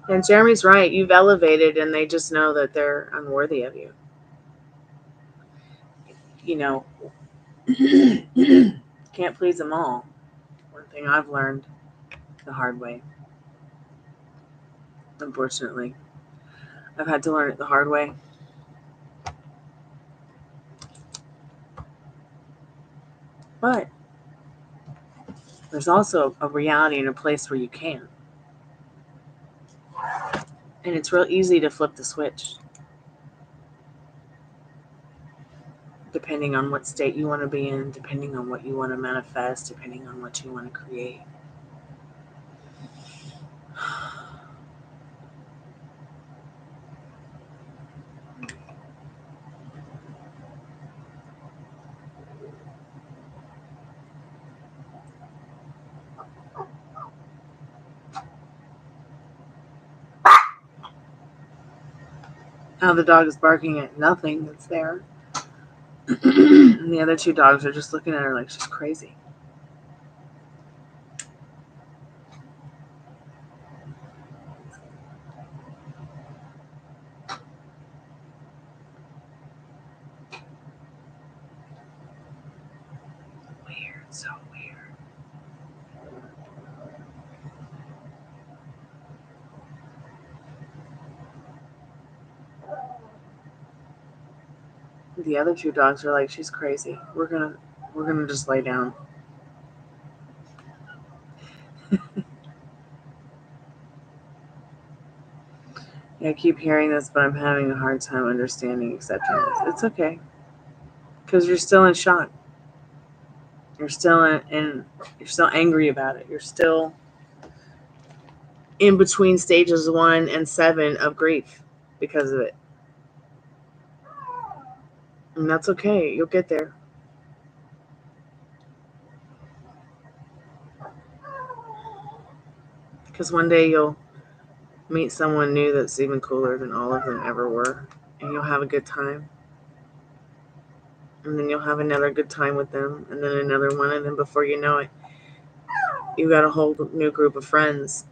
And Jeremy's right. You've elevated, and they just know that they're unworthy of you. You know, can't please them all. One thing I've learned the hard way. Unfortunately, I've had to learn it the hard way. But there's also a reality and a place where you can. And it's real easy to flip the switch. Depending on what state you want to be in, depending on what you want to manifest, depending on what you want to create. Now the dog is barking at nothing that's there. And the other two dogs are just looking at her like she's crazy. Weird, so weird. The other two dogs are like, she's crazy. We're gonna just lay down. I keep hearing this, but I'm having a hard time understanding accepting this. It's okay, because you're still in shock. You're still you're still angry about it. You're still in between stages 1 and 7 of grief because of it. And that's okay. You'll get there. Because one day you'll meet someone new that's even cooler than all of them ever were. And you'll have a good time. And then you'll have another good time with them. And then another one. And then before you know it, you've got a whole new group of friends.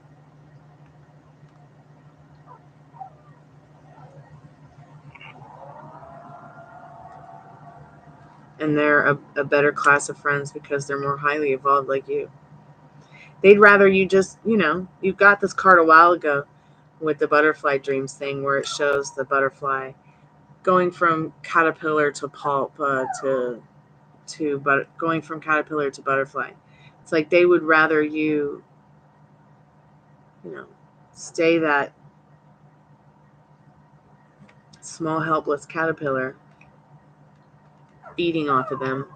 And they're a better class of friends because they're more highly evolved like you. They'd rather you just, you got this card a while ago with the butterfly dreams thing where it shows the butterfly going from caterpillar to pulp going from caterpillar to butterfly. It's like they would rather you, stay that small helpless caterpillar eating off of them.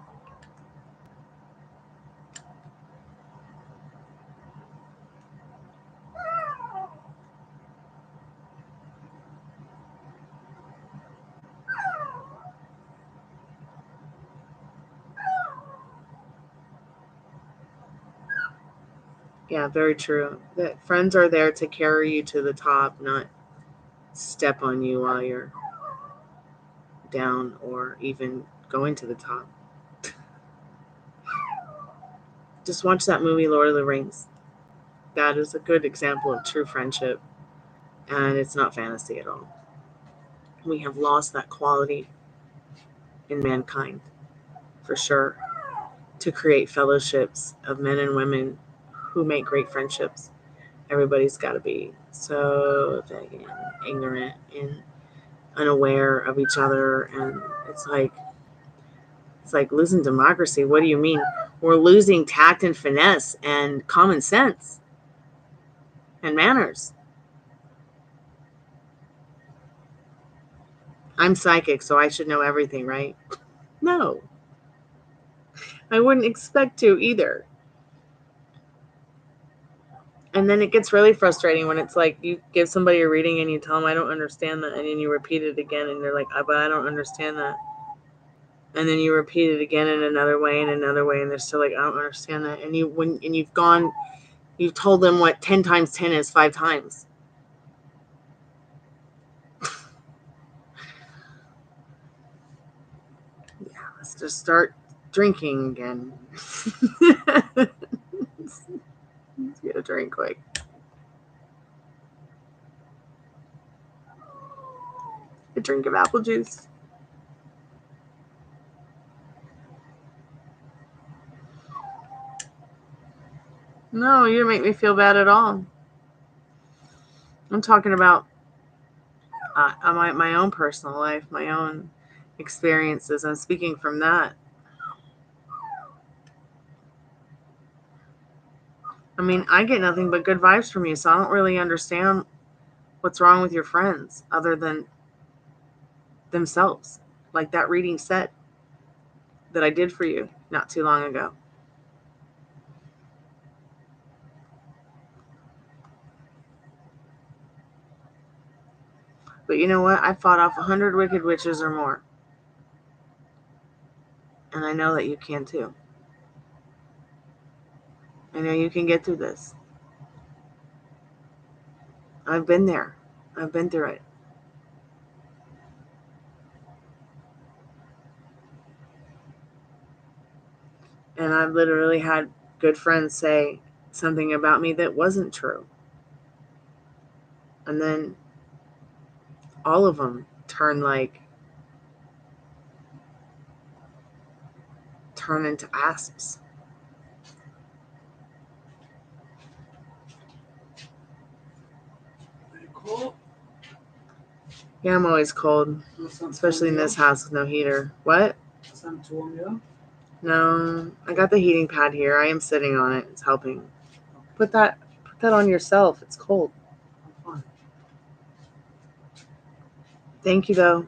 Yeah, very true. That friends are there to carry you to the top, not step on you while you're down or even going to the top. Just watch that movie, Lord of the Rings. That is a good example of true friendship, and it's not fantasy at all. We have lost that quality in mankind, for sure, to create fellowships of men and women who make great friendships. Everybody's got to be so ignorant and unaware of each other, and it's like losing democracy. What do you mean? We're losing tact and finesse and common sense and manners. I'm psychic, so I should know everything, right? No. I wouldn't expect to either. And then it gets really frustrating when it's like you give somebody a reading and you tell them, I don't understand that. And then you repeat it again and they're like, but I don't understand that. And then you repeat it again in another way, and another way, and they're still like, I don't understand that. And you've told them what 10 times 10 is 5 times. Yeah, let's just start drinking again. Let's get a drink quick. A drink of apple juice. No, you didn't make me feel bad at all. I'm talking about my own personal life, my own experiences. I'm speaking from that. I mean, I get nothing but good vibes from you, so I don't really understand what's wrong with your friends other than themselves. Like that reading set that I did for you not too long ago. But you know what? I fought off 100 wicked witches or more. And I know that you can too. I know you can get through this. I've been there. I've been through it. And I've literally had good friends say something about me that wasn't true. And then all of them turn into asps. Are you cold? Yeah, I'm always cold, especially in this house with no heater. What? Some to warm you up? No, I got the heating pad here. I am sitting on it. It's helping. Put that on yourself. It's cold. I'm fine. Thank you, though.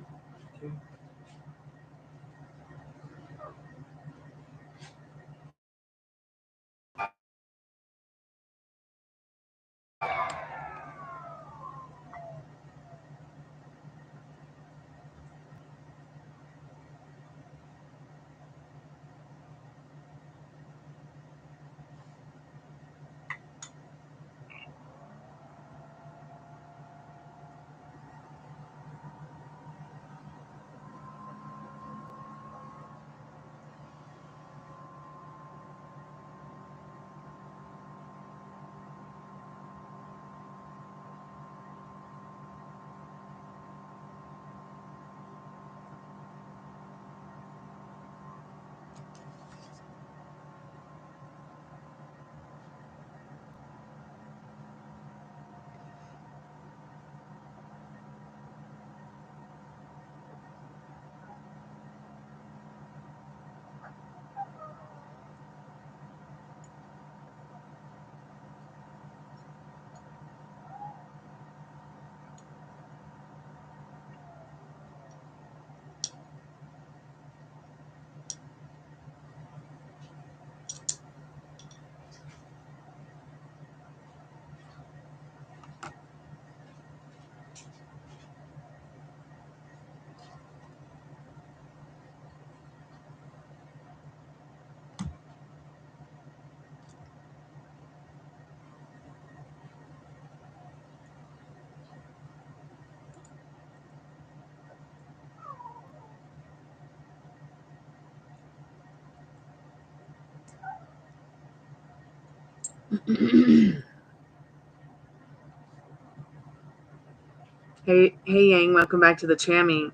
Okay. Hey, Yang, welcome back to the Chammy.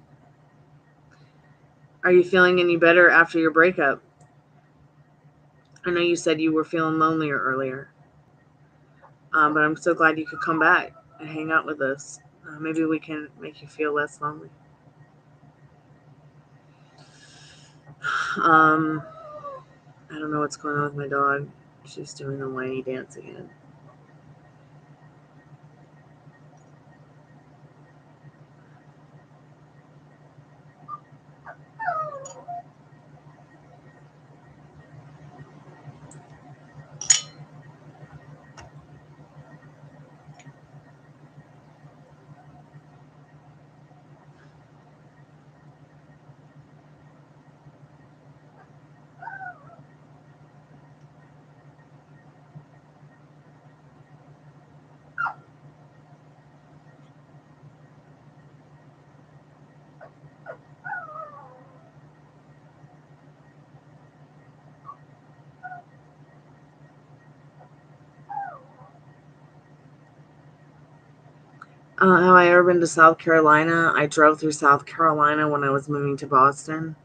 Are you feeling any better after your breakup? I know you said you were feeling lonelier earlier, but I'm so glad you could come back and hang out with us. Maybe we can make you feel less lonely. I don't know what's going on with my dog. She's doing the whiny dance again. Have I ever been to South Carolina? I drove through South Carolina when I was moving to Boston.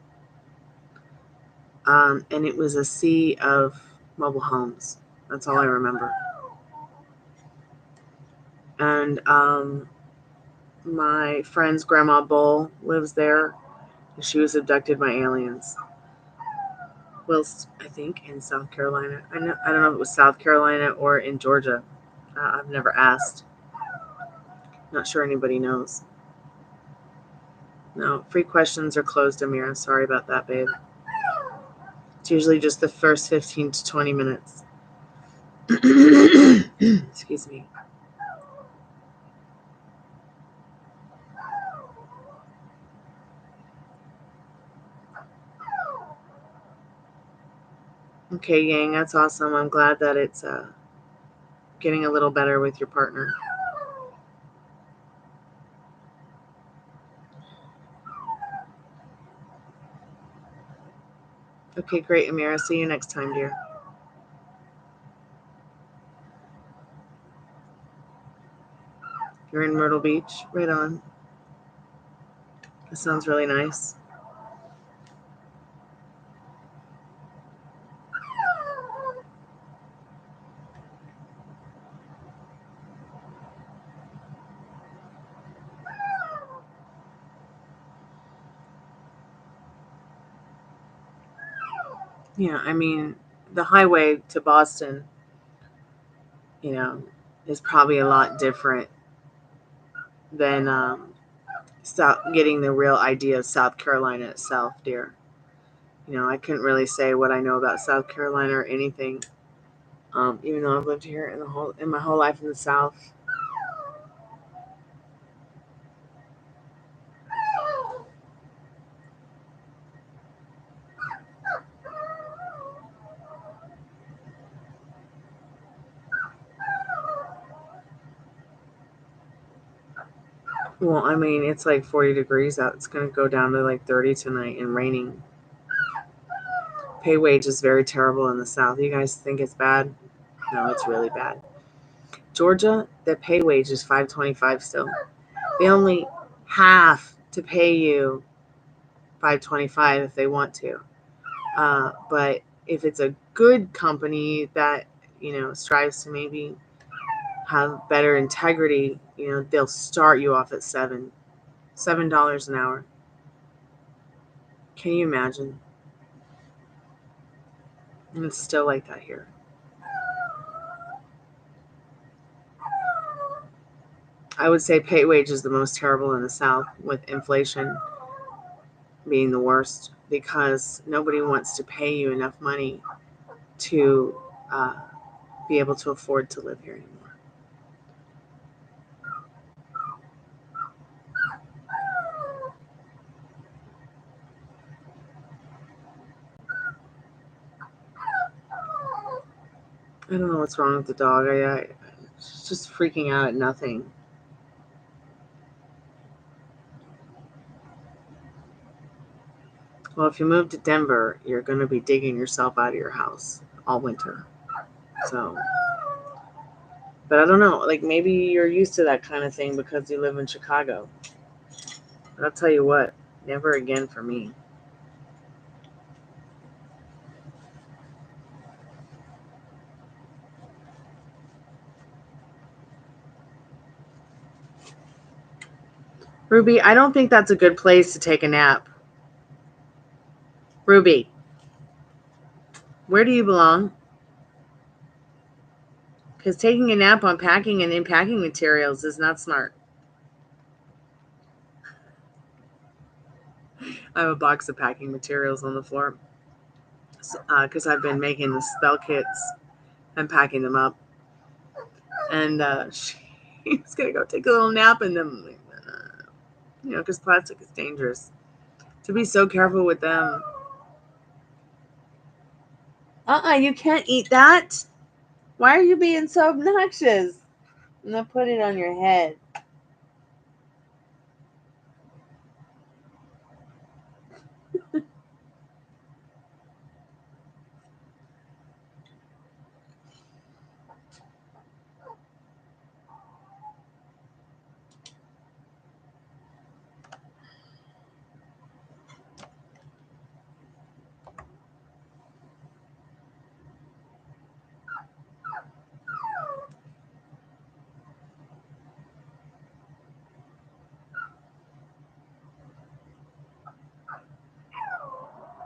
And it was a sea of mobile homes. That's all I remember. And my friend's grandma Bull lives there. She was abducted by aliens. Whilst, I think, in South Carolina. I don't know if it was South Carolina or in Georgia. I've never asked. Not sure anybody knows. No, free questions are closed, Amira. Sorry about that, babe. It's usually just the first 15 to 20 minutes. Excuse me. Okay, Yang, that's awesome. I'm glad that it's getting a little better with your partner. Okay, great, Amira. See you next time, dear. You're in Myrtle Beach. Right on. That sounds really nice. Yeah, I mean, the highway to Boston, is probably a lot different than getting the real idea of South Carolina itself, dear. I couldn't really say what I know about South Carolina or anything, even though I've lived here in my whole life in the South. Well, I mean, it's like 40 degrees out. It's going to go down to like 30 tonight and raining. Pay wage is very terrible in the South. You guys think it's bad? No, it's really bad. Georgia, the pay wage is $5.25 still. They only have to pay you $5.25 if they want to. But if it's a good company that strives to maybe have better integrity, they'll start you off at $7 an hour. Can you imagine? And it's still like that here. I would say pay wage is the most terrible in the South, with inflation being the worst, because nobody wants to pay you enough money to be able to afford to live here anymore. I don't know what's wrong with the dog. It's just freaking out at nothing. Well, if you move to Denver, you're going to be digging yourself out of your house all winter. So, but I don't know. Like, maybe you're used to that kind of thing because you live in Chicago. But I'll tell you what, never again for me. Ruby, I don't think that's a good place to take a nap. Ruby, where do you belong? Because taking a nap on packing and unpacking materials is not smart. I have a box of packing materials on the floor because I've been making the spell kits and packing them up. And she's going to go take a little nap in them, because plastic is dangerous. To be so careful with them. You can't eat that. Why are you being so obnoxious? I'm going to put it on your head.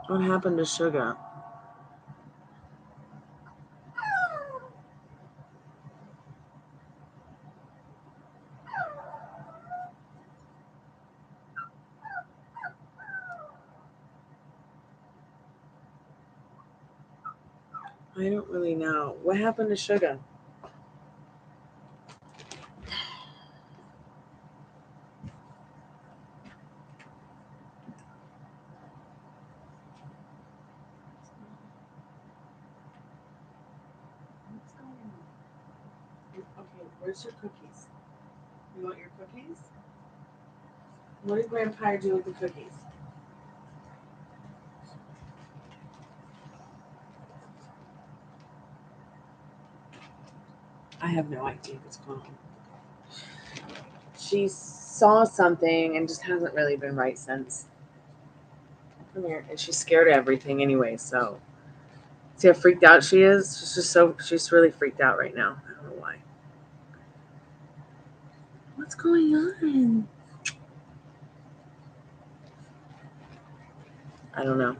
What happened to sugar? I don't really know. What happened to sugar? What's going on? Okay, where's your cookies? You want your cookies? What did Grandpa do with the cookies? I have no idea what's going on. She saw something and just hasn't really been right since. Come here. And she's scared of everything anyway, so. See how freaked out she is? She's really freaked out right now. I don't know why. What's going on? I don't know.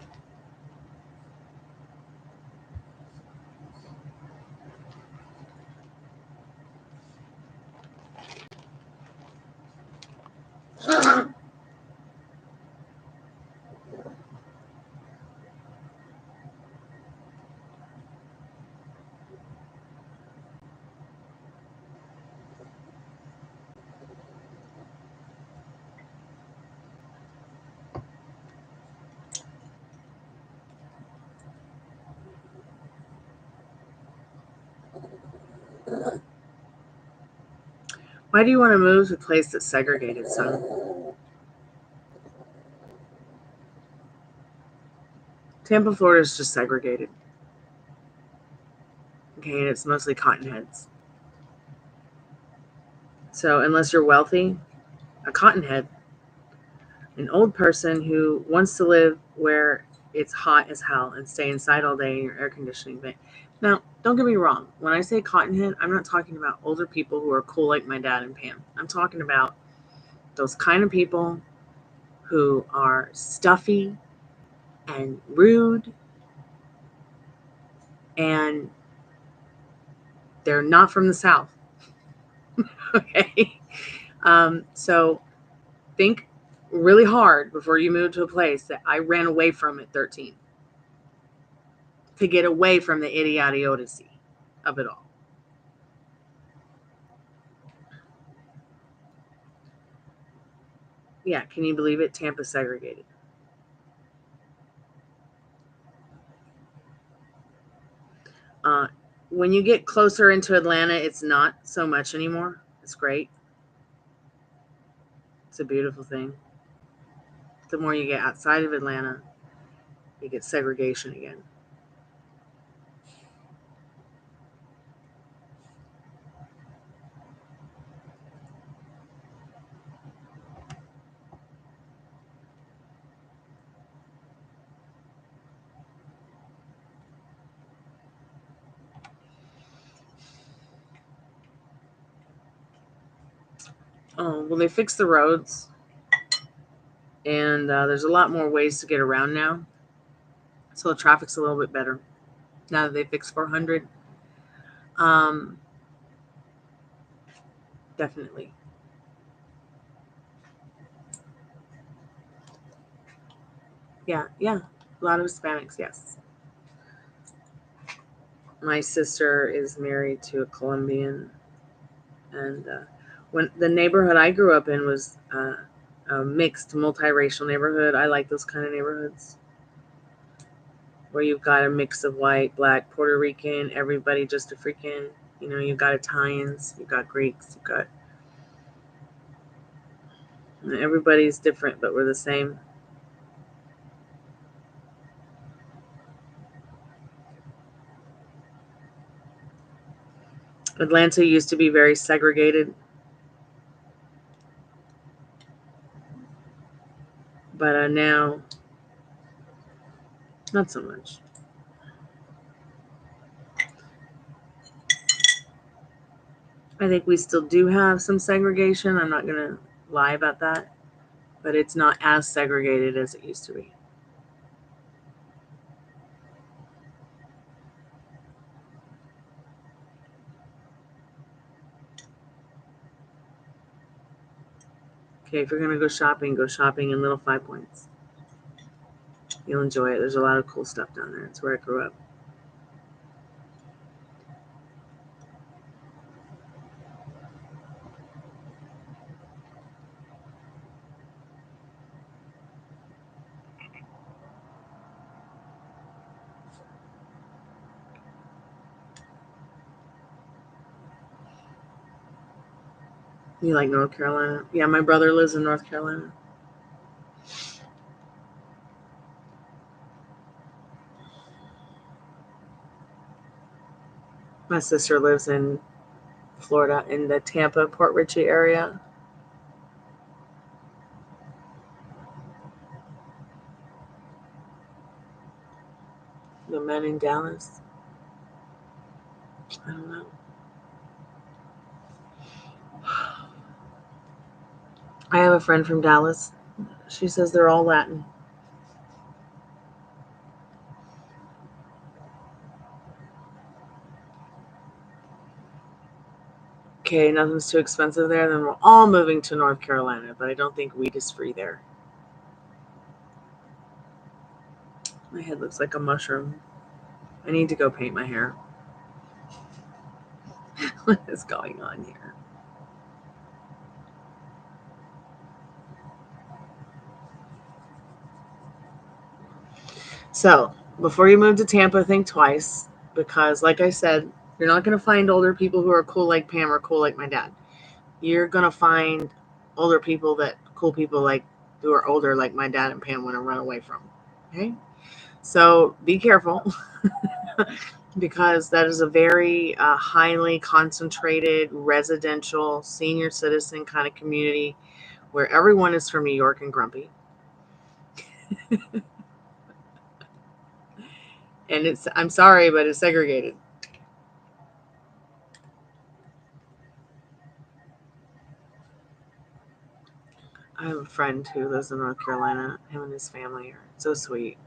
Why do you want to move to a place that's segregated, son? Tampa, Florida is just segregated. Okay, and it's mostly cottonheads. So unless you're wealthy, a cottonhead, an old person who wants to live where it's hot as hell and stay inside all day in your air conditioning thing. Now, don't get me wrong. When I say cottonhead, I'm not talking about older people who are cool like my dad and Pam. I'm talking about those kind of people who are stuffy and rude, and they're not from the South. Okay? So think really hard before you move to a place that I ran away from at 13 to get away from the idiocy of it all. Yeah, can you believe it? Tampa segregated. When you get closer into Atlanta, it's not so much anymore. It's great. It's a beautiful thing. The more you get outside of Atlanta, you get segregation again. Oh, well, they fixed the roads, and there's a lot more ways to get around now. So the traffic's a little bit better now that they fixed 400. Definitely. Yeah. A lot of Hispanics, yes. My sister is married to a Colombian, and when the neighborhood I grew up in was a mixed, multiracial neighborhood. I like those kind of neighborhoods where you've got a mix of white, black, Puerto Rican, everybody just a freaking, you've got Italians, you've got Greeks, you've got, everybody's different, but we're the same. Atlanta used to be very segregated, but now, not so much. I think we still do have some segregation. I'm not going to lie about that, but it's not as segregated as it used to be. Okay, if you're going to go shopping in Little Five Points. You'll enjoy it. There's a lot of cool stuff down there. It's where I grew up. You like North Carolina? Yeah, my brother lives in North Carolina. My sister lives in Florida, in the Tampa, Port Richey area. The men in Dallas. I don't know. I have a friend from Dallas. She says they're all Latin. Okay, nothing's too expensive there. Then we're all moving to North Carolina, but I don't think weed is free there. My head looks like a mushroom. I need to go paint my hair. What is going on here? So, before you move to Tampa, think twice, because like I said, you're not going to find older people who are cool like Pam or cool like my dad. You're going to find older people cool people like who are older like my dad and Pam want to run away from. Okay? So, be careful. Because that is a very highly concentrated residential senior citizen kind of community where everyone is from New York and grumpy. And I'm sorry, but it's segregated. I have a friend who lives in North Carolina. Him and his family are so sweet.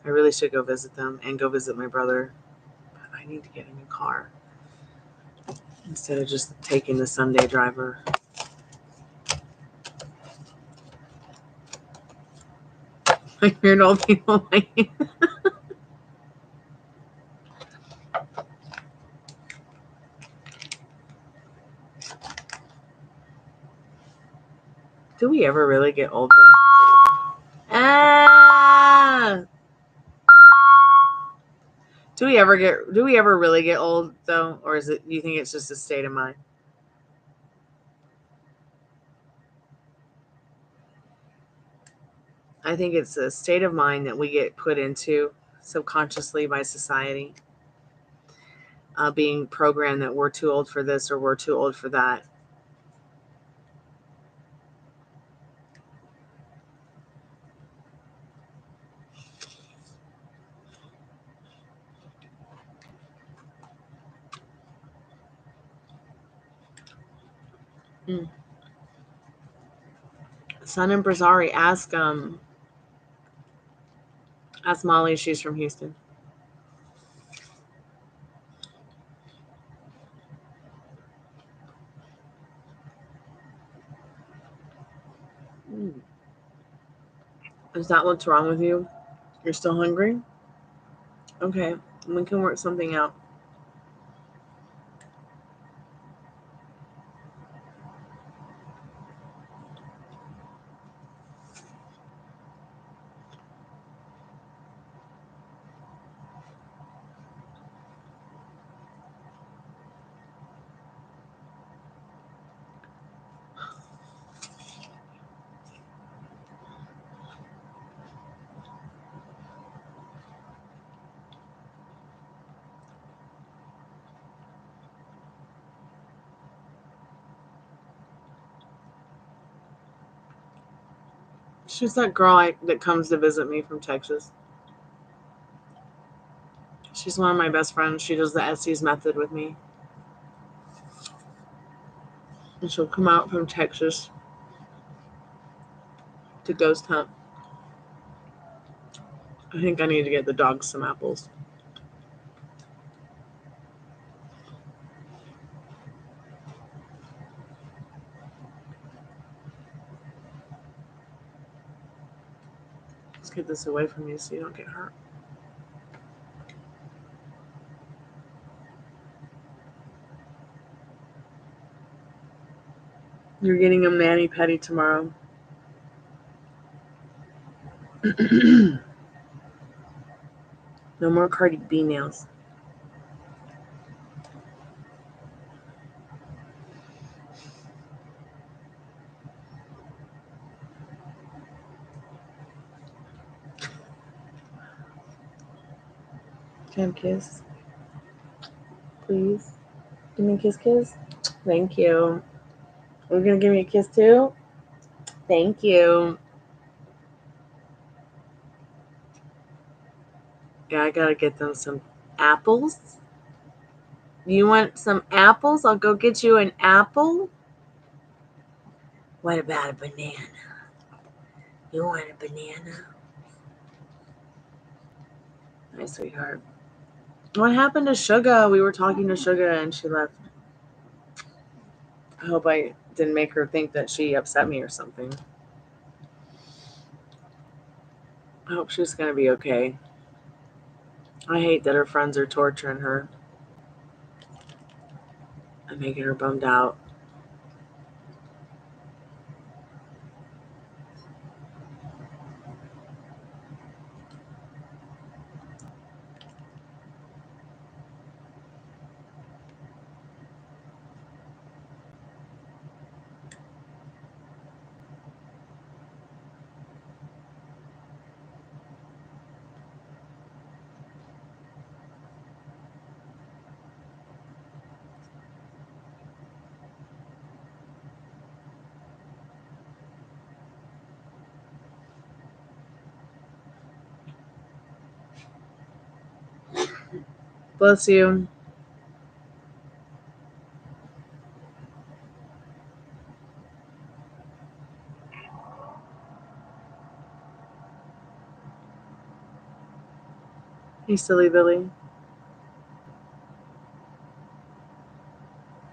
I really should go visit them and go visit my brother. But I need to get a new car instead of just taking the Sunday driver. Like weird old people like Do we ever really get old though? Do we ever really get old though? Or do you think it's just a state of mind? I think it's a state of mind that we get put into subconsciously by society. Being programmed that we're too old for this or we're too old for that. Sun and Brazari, ask Molly. She's from Houston. Is that what's wrong with you? You're still hungry? Okay, we can work something out. She's that girl that comes to visit me from Texas. She's one of my best friends. She does the Estes method with me. And she'll come out from Texas to ghost hunt. I think I need to get the dogs some apples. Let's get this away from you so you don't get hurt. You're getting a mani-pedi tomorrow. No more Cardi B nails. Can I have a kiss? Please? Give me a kiss? Thank you. Are you going to give me a kiss too? Thank you. Yeah, I got to get them some apples. You want some apples? I'll go get you an apple. What about a banana? You want a banana? My sweetheart. What happened to Sugar? We were talking to Sugar and she left. I hope I didn't make her think that she upset me or something. I hope she's going to be okay. I hate that her friends are torturing her and making her bummed out. Bless you. Hey, silly Billy.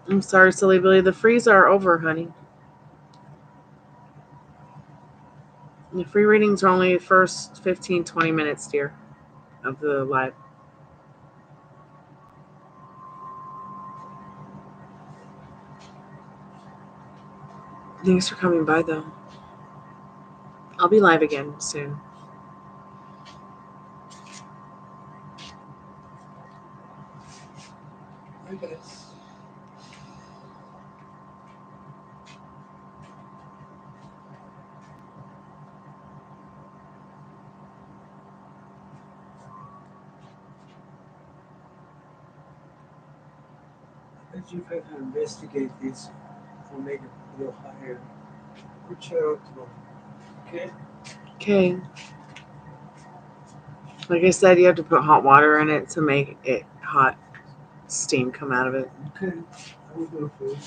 I'm sorry, silly Billy. The frees are over, honey. The free readings are only the first 15, 20 minutes, dear, of the live. Thanks for coming by, though. I'll be live again soon. I guess. I bet you if I can investigate this, I'll make it a little higher. Put your up. Okay? Okay. Like I said, you have to put hot water in it to make it hot steam come out of it. Okay. I will go for it.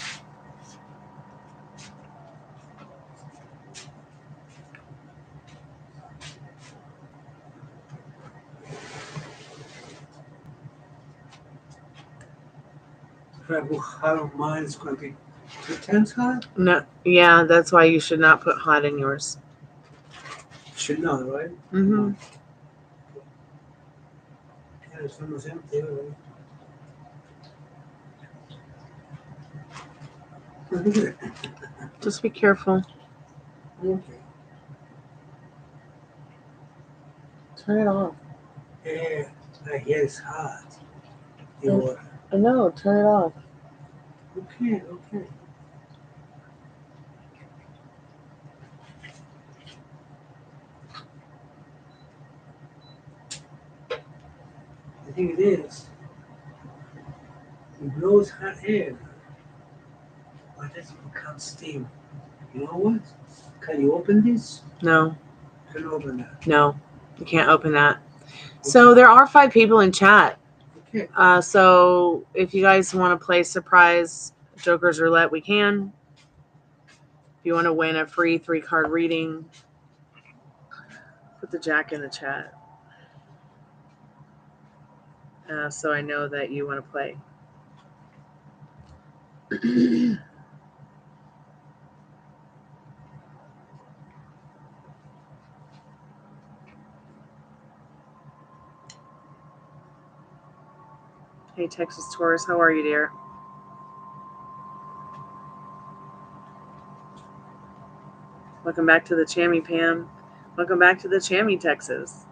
If I go hot on mine, it's going to be 2 times hot? No, yeah, that's why you should not put hot in yours. Should not, right? Mm-hmm. Yeah, it's almost empty, right? Just be careful. Okay. Turn it off. Yeah, I hear it's hot. The water. I know. Turn it off. Okay, okay. I think it is. It blows hot air. But it becomes steam. You know what? Can you open this? No. Can you open that? No. You can't open that. So there are 5 people in chat. Okay. So if you guys want to play surprise Joker's Roulette, we can. If you want to win a free 3-card reading, put the Jack in the chat. So I know that you want to play. Hey, Texas Taurus, how are you, dear? Welcome back to the Chammy, Pam. Welcome back to the Chammy, Texas.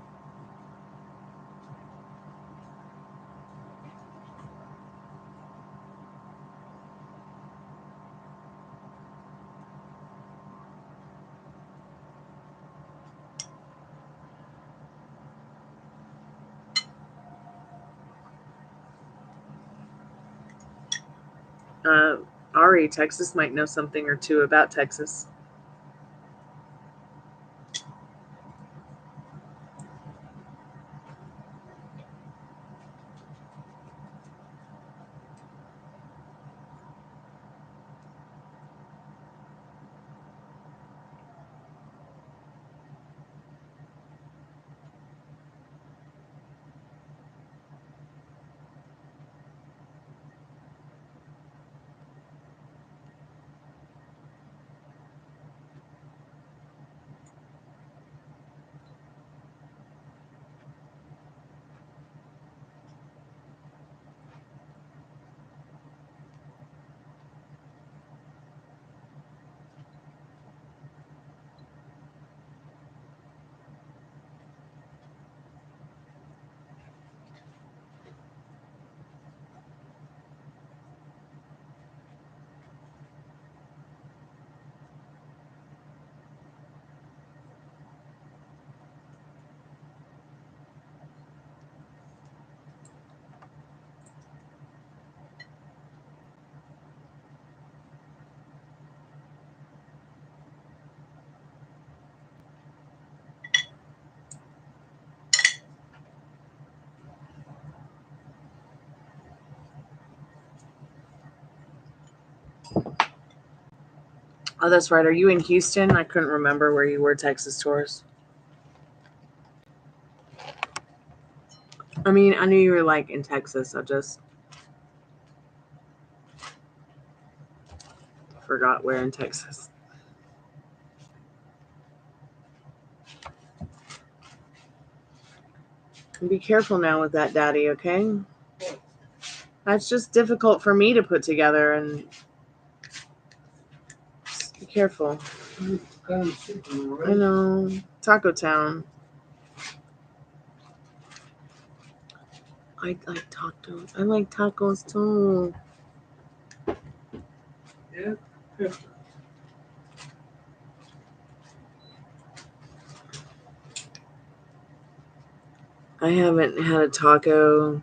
Ari, Texas might know something or two about Texas. Oh, that's right. Are you in Houston? I couldn't remember where you were, Texas Taurus. I mean, I knew you were like in Texas. I just forgot where in Texas. Be careful now with that, Daddy, okay? That's just difficult for me to put together, and just be careful. I know. Taco Town. I like tacos. I like tacos too. Yeah. I haven't had a taco.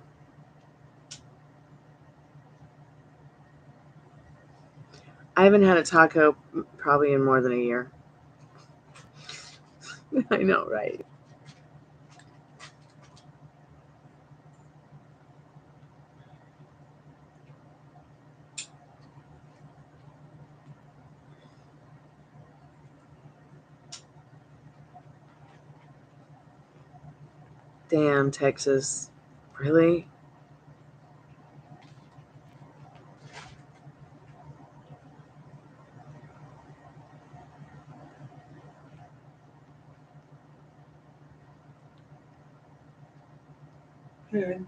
I haven't had a taco probably in more than a year. I know, right? Damn, Texas. Really? Yeah.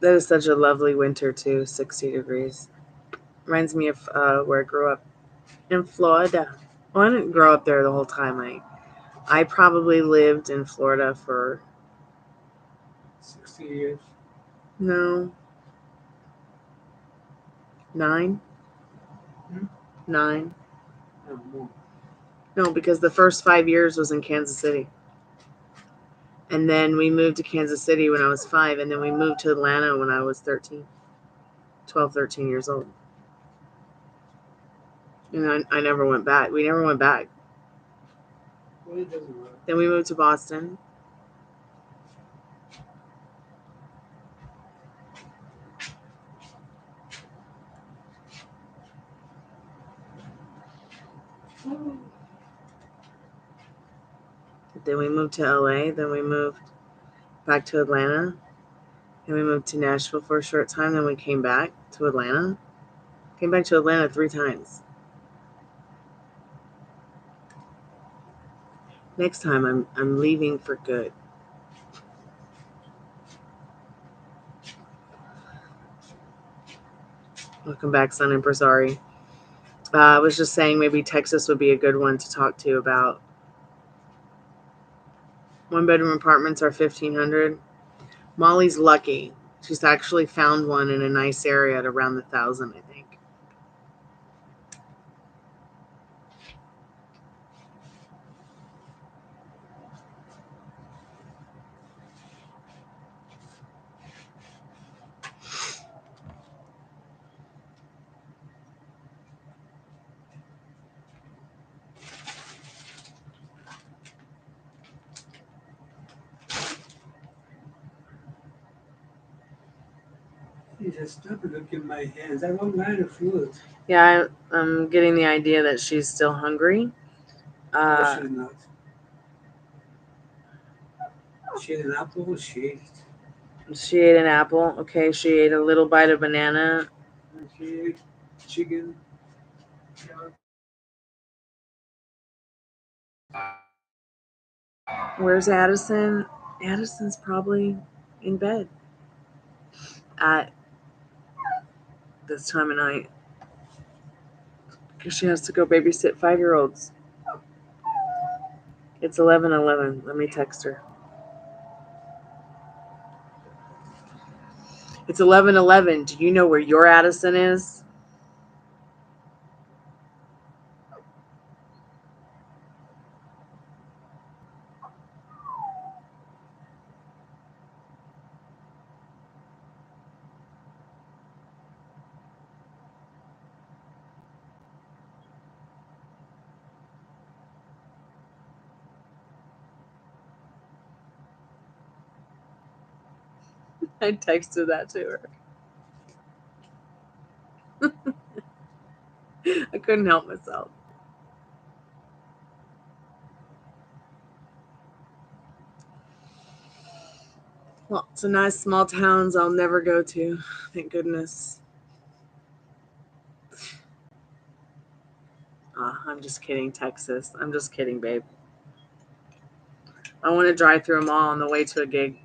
That is such a lovely winter too, 60 degrees. Reminds me of where I grew up in Florida. Well, I didn't grow up there the whole time. I probably lived in Florida for 60 years. no 9. Hmm? 9. No, more. No, because the first 5 years was in Kansas City. And then we moved to Kansas City when I was 5, and then we moved to Atlanta when I was 13. 12, 13 years old. And I never went back. We never went back. Well, it doesn't matter. Then we moved to Boston. Then we moved to LA. Then we moved back to Atlanta. Then we moved to Nashville for a short time. Then we came back to Atlanta. Came back to Atlanta 3 times. Next time I'm leaving for good. Welcome back, Sun and Brazari. I was just saying maybe Texas would be a good one to talk to about. 1-bedroom apartments are $1,500. Molly's lucky. She's actually found one in a nice area at around $1,000, I think. Jesus, stop and look at my hands. I don't mind food. Yeah, I'm getting the idea that she's still hungry. No, she's not. She ate an apple. She ate an apple. Okay, she ate a little bite of banana. She ate chicken. Where's Addison? Addison's probably in bed at this time of night because she has to go babysit 5-year-olds. It's 11:11. Let me text her. It's 11:11. Do you know where your Addison is? I texted that to her. I couldn't help myself. Lots of nice small towns I'll never go to. Thank goodness. I'm just kidding, Texas. I'm just kidding, babe. I want to drive through them all on the way to a gig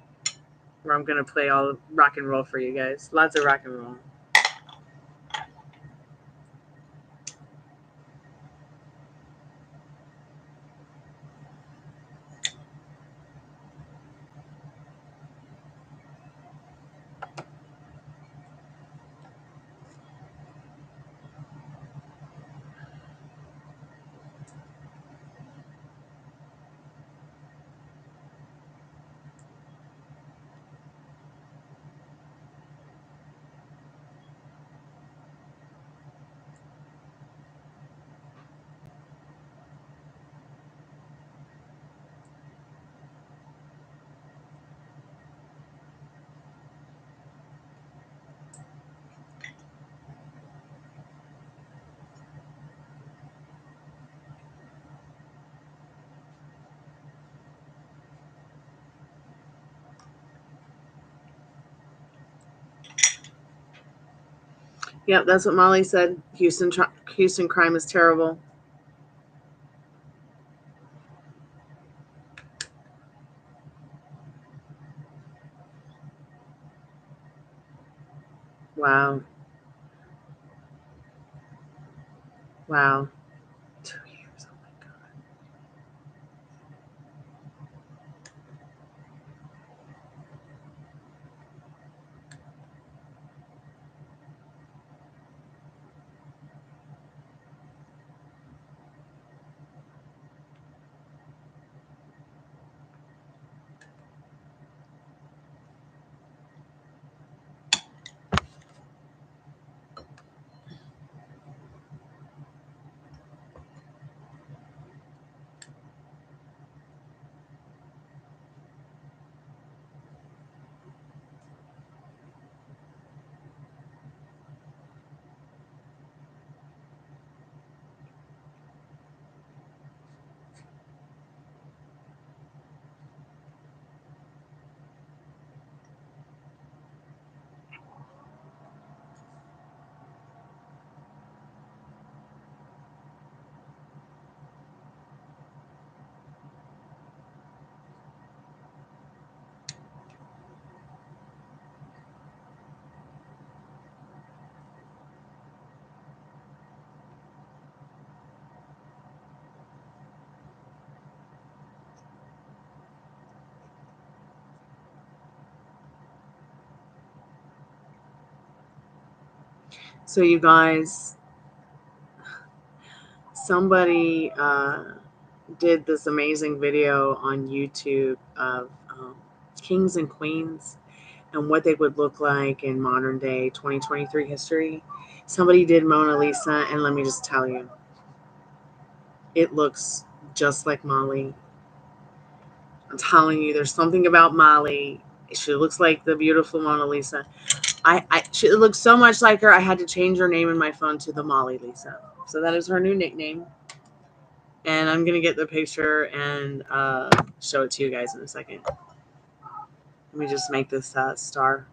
where I'm going to play all rock and roll for you guys. Lots of rock and roll. Yep, that's what Molly said. Houston crime is terrible. Wow. Wow. 2 years. Oh my God. So you guys, somebody did this amazing video on YouTube of kings and queens and what they would look like in modern day 2023 history. Somebody did Mona Lisa, and let me just tell you, it looks just like Molly. I'm telling you, there's something about Molly. She looks like the beautiful Mona Lisa. She looks so much like her, I had to change her name in my phone to the Molly Lisa. So that is her new nickname. And I'm going to get the picture and show it to you guys in a second. Let me just make this star.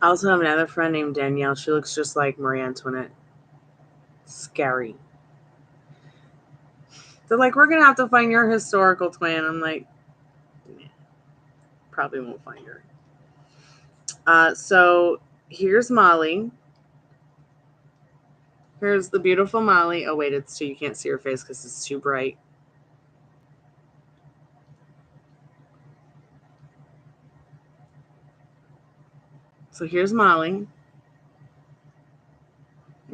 I also have another friend named Danielle. She looks just like Marie Antoinette. Scary. They're like, we're going to have to find your historical twin. I'm like, nah, probably won't find her. So here's Molly. Here's the beautiful Molly. Oh, wait, it's too, you can't see her face because it's too bright. So here's Molly.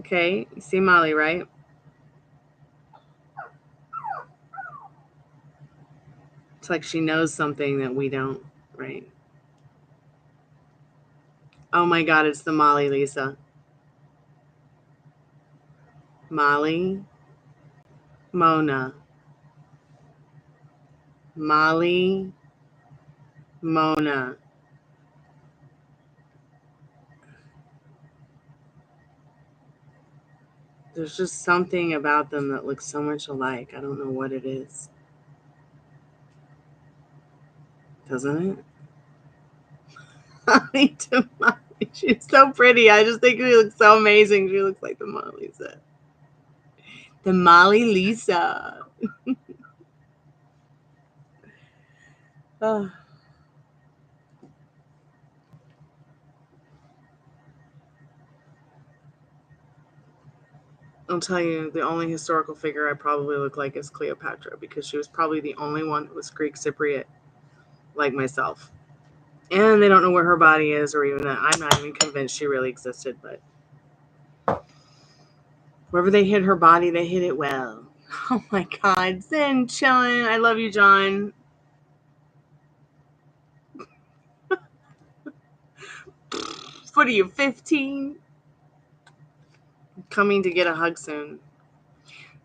Okay, you see Molly, right? It's like she knows something that we don't, right? Oh my God, it's the Molly Lisa. Molly, Mona. Molly, Mona. There's just something about them that looks so much alike. I don't know what it is. Doesn't it? Molly to Molly. She's so pretty. I just think she looks so amazing. She looks like the Mona Lisa. The Molly Lisa. Oh. I'll tell you, the only historical figure I probably look like is Cleopatra, because she was probably the only one that was Greek Cypriot, like myself. And they don't know where her body is, or even that. I'm not even convinced she really existed, but wherever they hid her body, they hid it well. Oh my God, Zen chilling. I love you, John. What are you, 15? Coming to get a hug soon.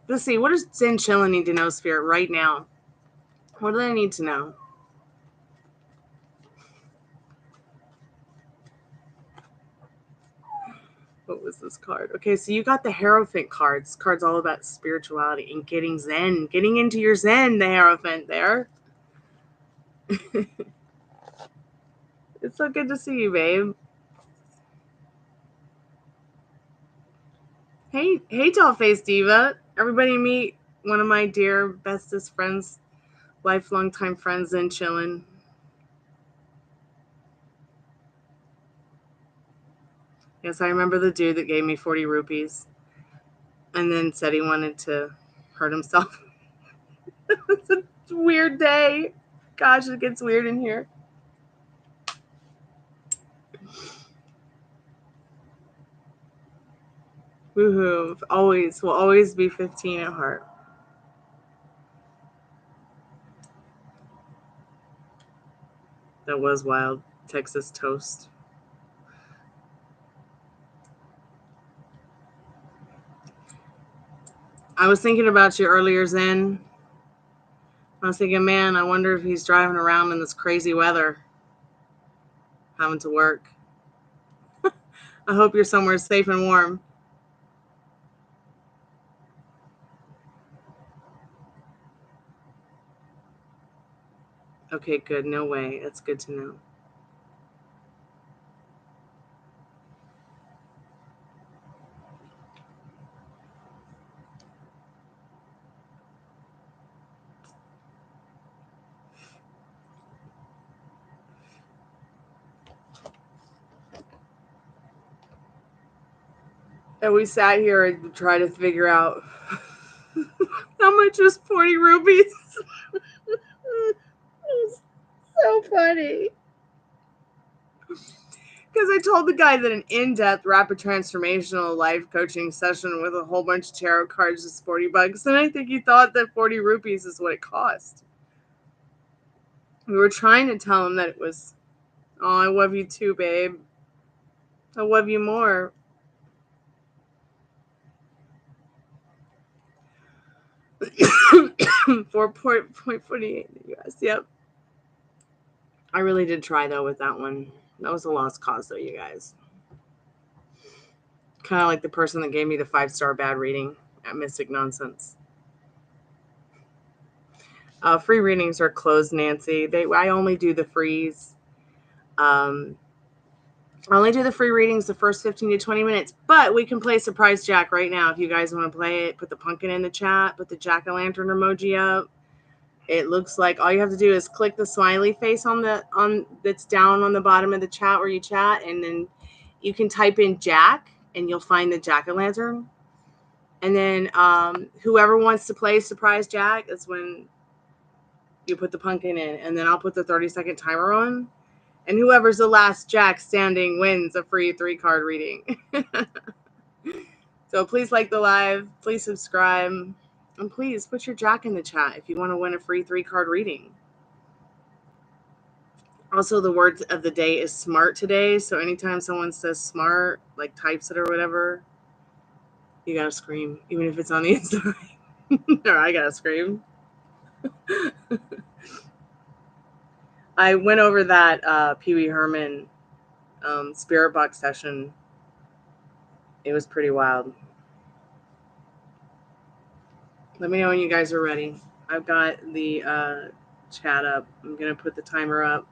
Let's see, what does Zen chilling need to know, Spirit, right now? What do they need to know? What was this card? Okay, so you got the Hierophant cards. Cards all about spirituality and getting Zen. Getting into your Zen, the Hierophant there. It's so good to see you, babe. Hey, Dollface Diva. Everybody meet one of my dear, bestest friends, lifelong time friends, Zen chillin'. Yes, I remember the dude that gave me 40 rupees and then said he wanted to hurt himself. It's a weird day. Gosh, it gets weird in here. Woohoo. Always, will always be 15 at heart. That was wild. Texas toast. I was thinking about you earlier, Zen. I was thinking, man, I wonder if he's driving around in this crazy weather, having to work. I hope you're somewhere safe and warm. Okay, good. No way. That's good to know. And we sat here and tried to figure out how much was 40 rupees. It was so funny. Because I told the guy that an in-depth rapid transformational life coaching session with a whole bunch of tarot cards is $40. And I think he thought that 40 rupees is what it cost. We were trying to tell him that it was, oh, I love you too, babe. I love you more. $4.48 in the US. Yep. I really did try though with that one. That was a lost cause though, you guys. Kind of like the person that gave me the 5-star bad reading at Mystic Nonsense. Free readings are closed, Nancy. I only do the frees. I only do the free readings the first 15 to 20 minutes, but we can play Surprise Jack right now if you guys want to play it. Put the pumpkin in the chat, put the jack-o'-lantern emoji up. It looks like all you have to do is click the smiley face on that's down on the bottom of the chat where you chat, and then you can type in Jack and you'll find the jack-o'-lantern. And then whoever wants to play Surprise Jack is when you put the pumpkin in, and then I'll put the 30-second timer on. And whoever's the last Jack standing wins a free 3-card reading. So please like the live, please subscribe, and please put your Jack in the chat if you want to win a free 3-card reading. Also, the word of the day is smart today. So anytime someone says smart, like types it or whatever, you gotta scream, even if it's on the inside. Or I gotta scream. I went over that Pee Wee Herman spirit box session. It was pretty wild. Let me know when you guys are ready. I've got the chat up. I'm going to put the timer up.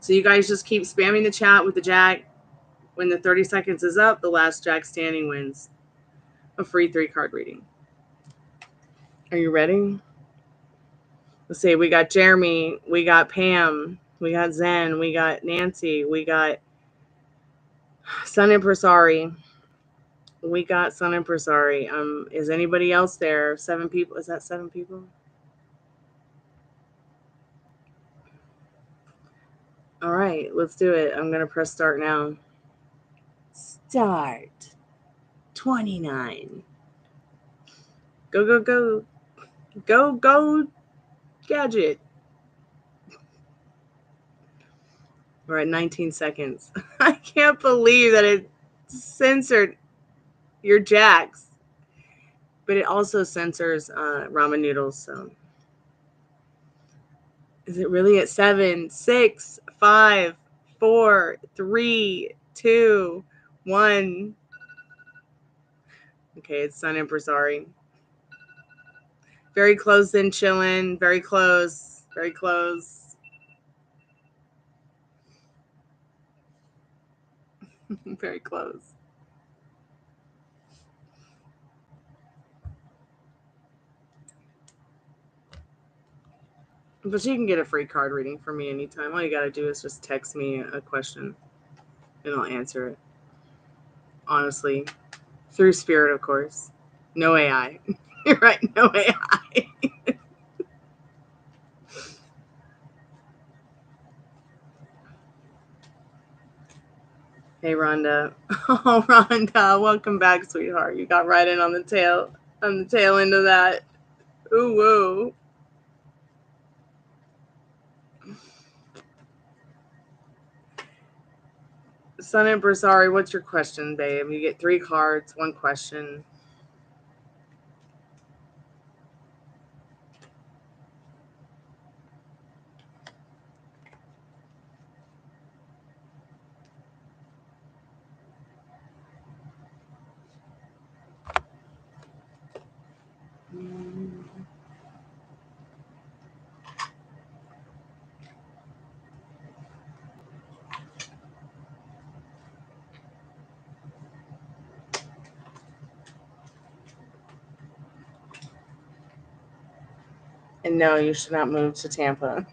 So you guys just keep spamming the chat with the Jack. When the 30 seconds is up, the last Jack standing wins a free 3-card reading. Are you ready? Let's see. We got Jeremy. We got Pam. We got Zen. We got Nancy. We got Sun and Prasari. We got Sun and Prasari. Is anybody else there? 7 people. Is that 7 people? All right, let's do it. I'm going to press start now. Start. 29. Go, go, go. Go, go, gadget. We're at 19 seconds. I can't believe that it censored your Jacks. But it also censors ramen noodles, so. Is it really at 7, 6, 5, 4, 3, 2, 1? Okay, it's Sun and Prasari. Very close and chillin'. Very close. Very close. Very close. But you can get a free card reading from me anytime. All you got to do is just text me a question and I'll answer it. Honestly. Through spirit, of course. No AI. You're right, no AI. Hey, Rhonda. Oh, Rhonda, welcome back, sweetheart. You got right in on the tail end of that. Ooh, woo. Sun and Prasari, what's your question, babe? You get 3 cards, 1 question. And no, you should not move to Tampa.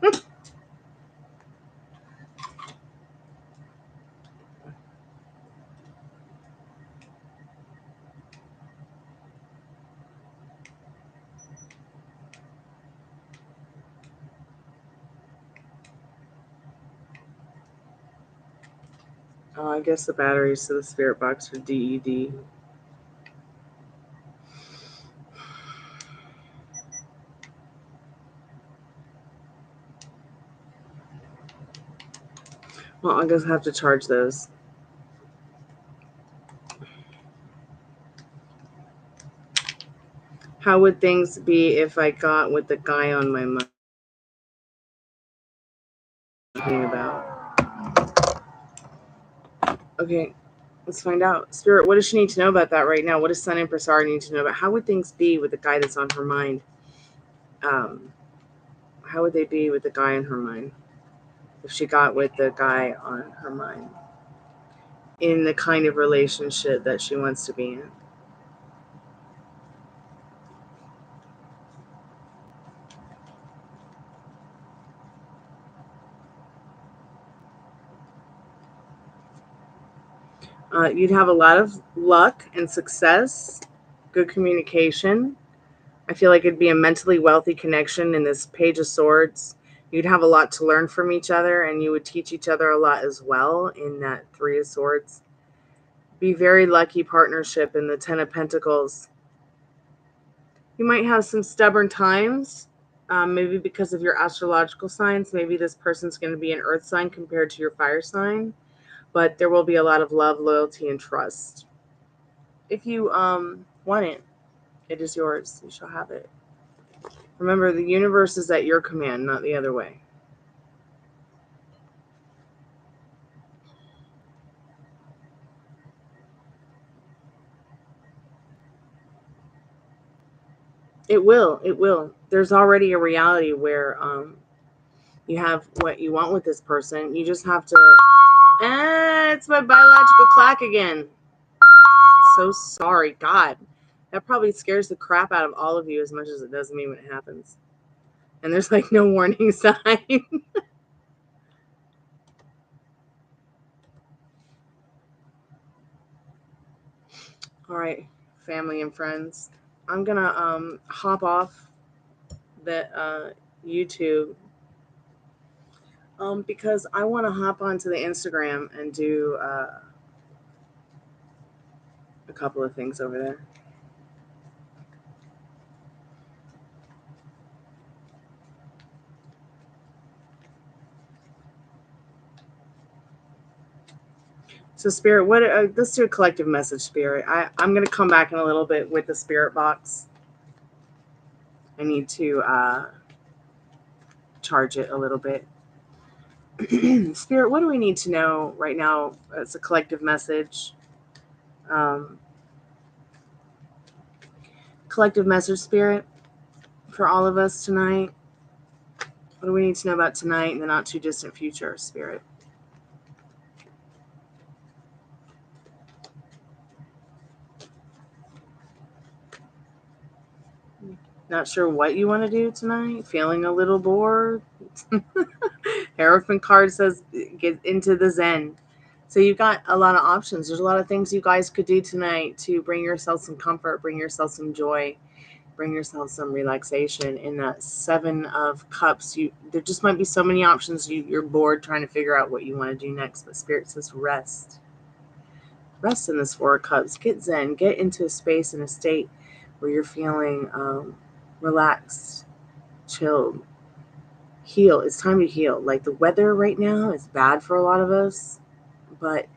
Oh, I guess the batteries to the spirit box are DED. Well, I guess I have to charge those. How would things be if I got with the guy on my mind? About. Okay, let's find out. Spirit, what does she need to know about that right now? What does Sun Empress R need to know about? How would things be with the guy that's on her mind? How would they be with the guy on her mind? If she got with the guy on her mind in the kind of relationship that she wants to be in. You'd have a lot of luck and success, good communication. I feel like it'd be a mentally wealthy connection in this Page of Swords. You'd have a lot to learn from each other, and you would teach each other a lot as well in that Three of Swords. Be very lucky partnership in the Ten of Pentacles. You might have some stubborn times, maybe because of your astrological signs. Maybe this person's going to be an earth sign compared to your fire sign, but there will be a lot of love, loyalty, and trust. If you want it, it is yours. You shall have it. Remember, the universe is at your command, not the other way. It will. It will. There's already a reality where you have what you want with this person. You just have to. It's my biological clock again. So sorry. God. That probably scares the crap out of all of you as much as it does me when it happens. And there's like no warning sign. All right, family and friends. I'm going to hop off the YouTube because I want to hop onto the Instagram and do a couple of things over there. So, Spirit, what? Let's do a collective message, Spirit. I'm going to come back in a little bit with the Spirit box. I need to charge it a little bit. Spirit, what do we need to know right now as a collective message? Collective message, Spirit, for all of us tonight. What do we need to know about tonight in the not too distant future, Spirit? Not sure what you want to do tonight? Feeling a little bored? Hierophant card says get into the Zen. So you've got a lot of options. There's a lot of things you guys could do tonight to bring yourself some comfort, bring yourself some joy, bring yourself some relaxation. In that Seven of Cups, there just might be so many options. You're bored trying to figure out what you want to do next. But Spirit says rest. Rest in this Four of Cups. Get zen. Get into a space and a state where you're feeling relaxed, chilled. Heal. It's time to heal. Like the weather right now is bad for a lot of us, but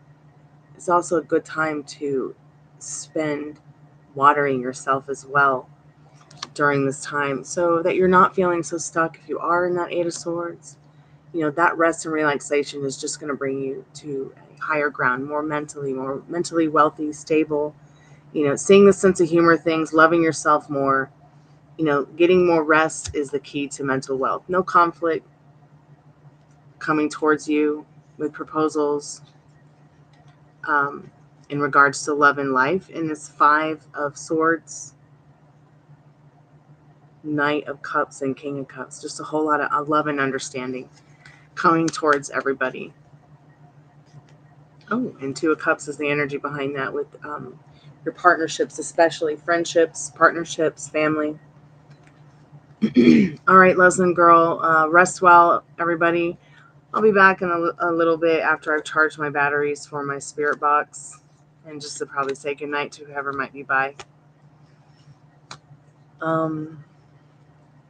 it's also a good time to spend watering yourself as well during this time so that you're not feeling so stuck. If you are in that Eight of Swords, that rest and relaxation is just going to bring you to a higher ground, more mentally wealthy, stable, seeing the sense of humor things, loving yourself more, getting more rest is the key to mental wealth. No conflict coming towards you with proposals in regards to love and life. In this Five of Swords, Knight of Cups, and King of Cups, just a whole lot of love and understanding coming towards everybody. Oh, and Two of Cups is the energy behind that with your partnerships, especially friendships, partnerships, family. All right, Leslie girl, rest well, everybody. I'll be back in a little bit after I've charged my batteries for my spirit box, and just to probably say goodnight to whoever might be by.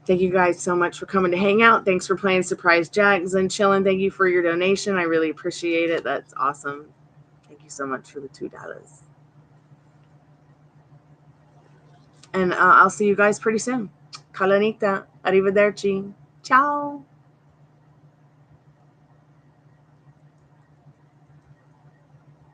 Thank you guys so much for coming to hang out. Thanks for playing Surprise Jacks and chilling. Thank you for your donation. I really appreciate it. That's awesome. Thank you so much for the $2. And I'll see you guys pretty soon. Kalanita. Arrivederci. Ciao.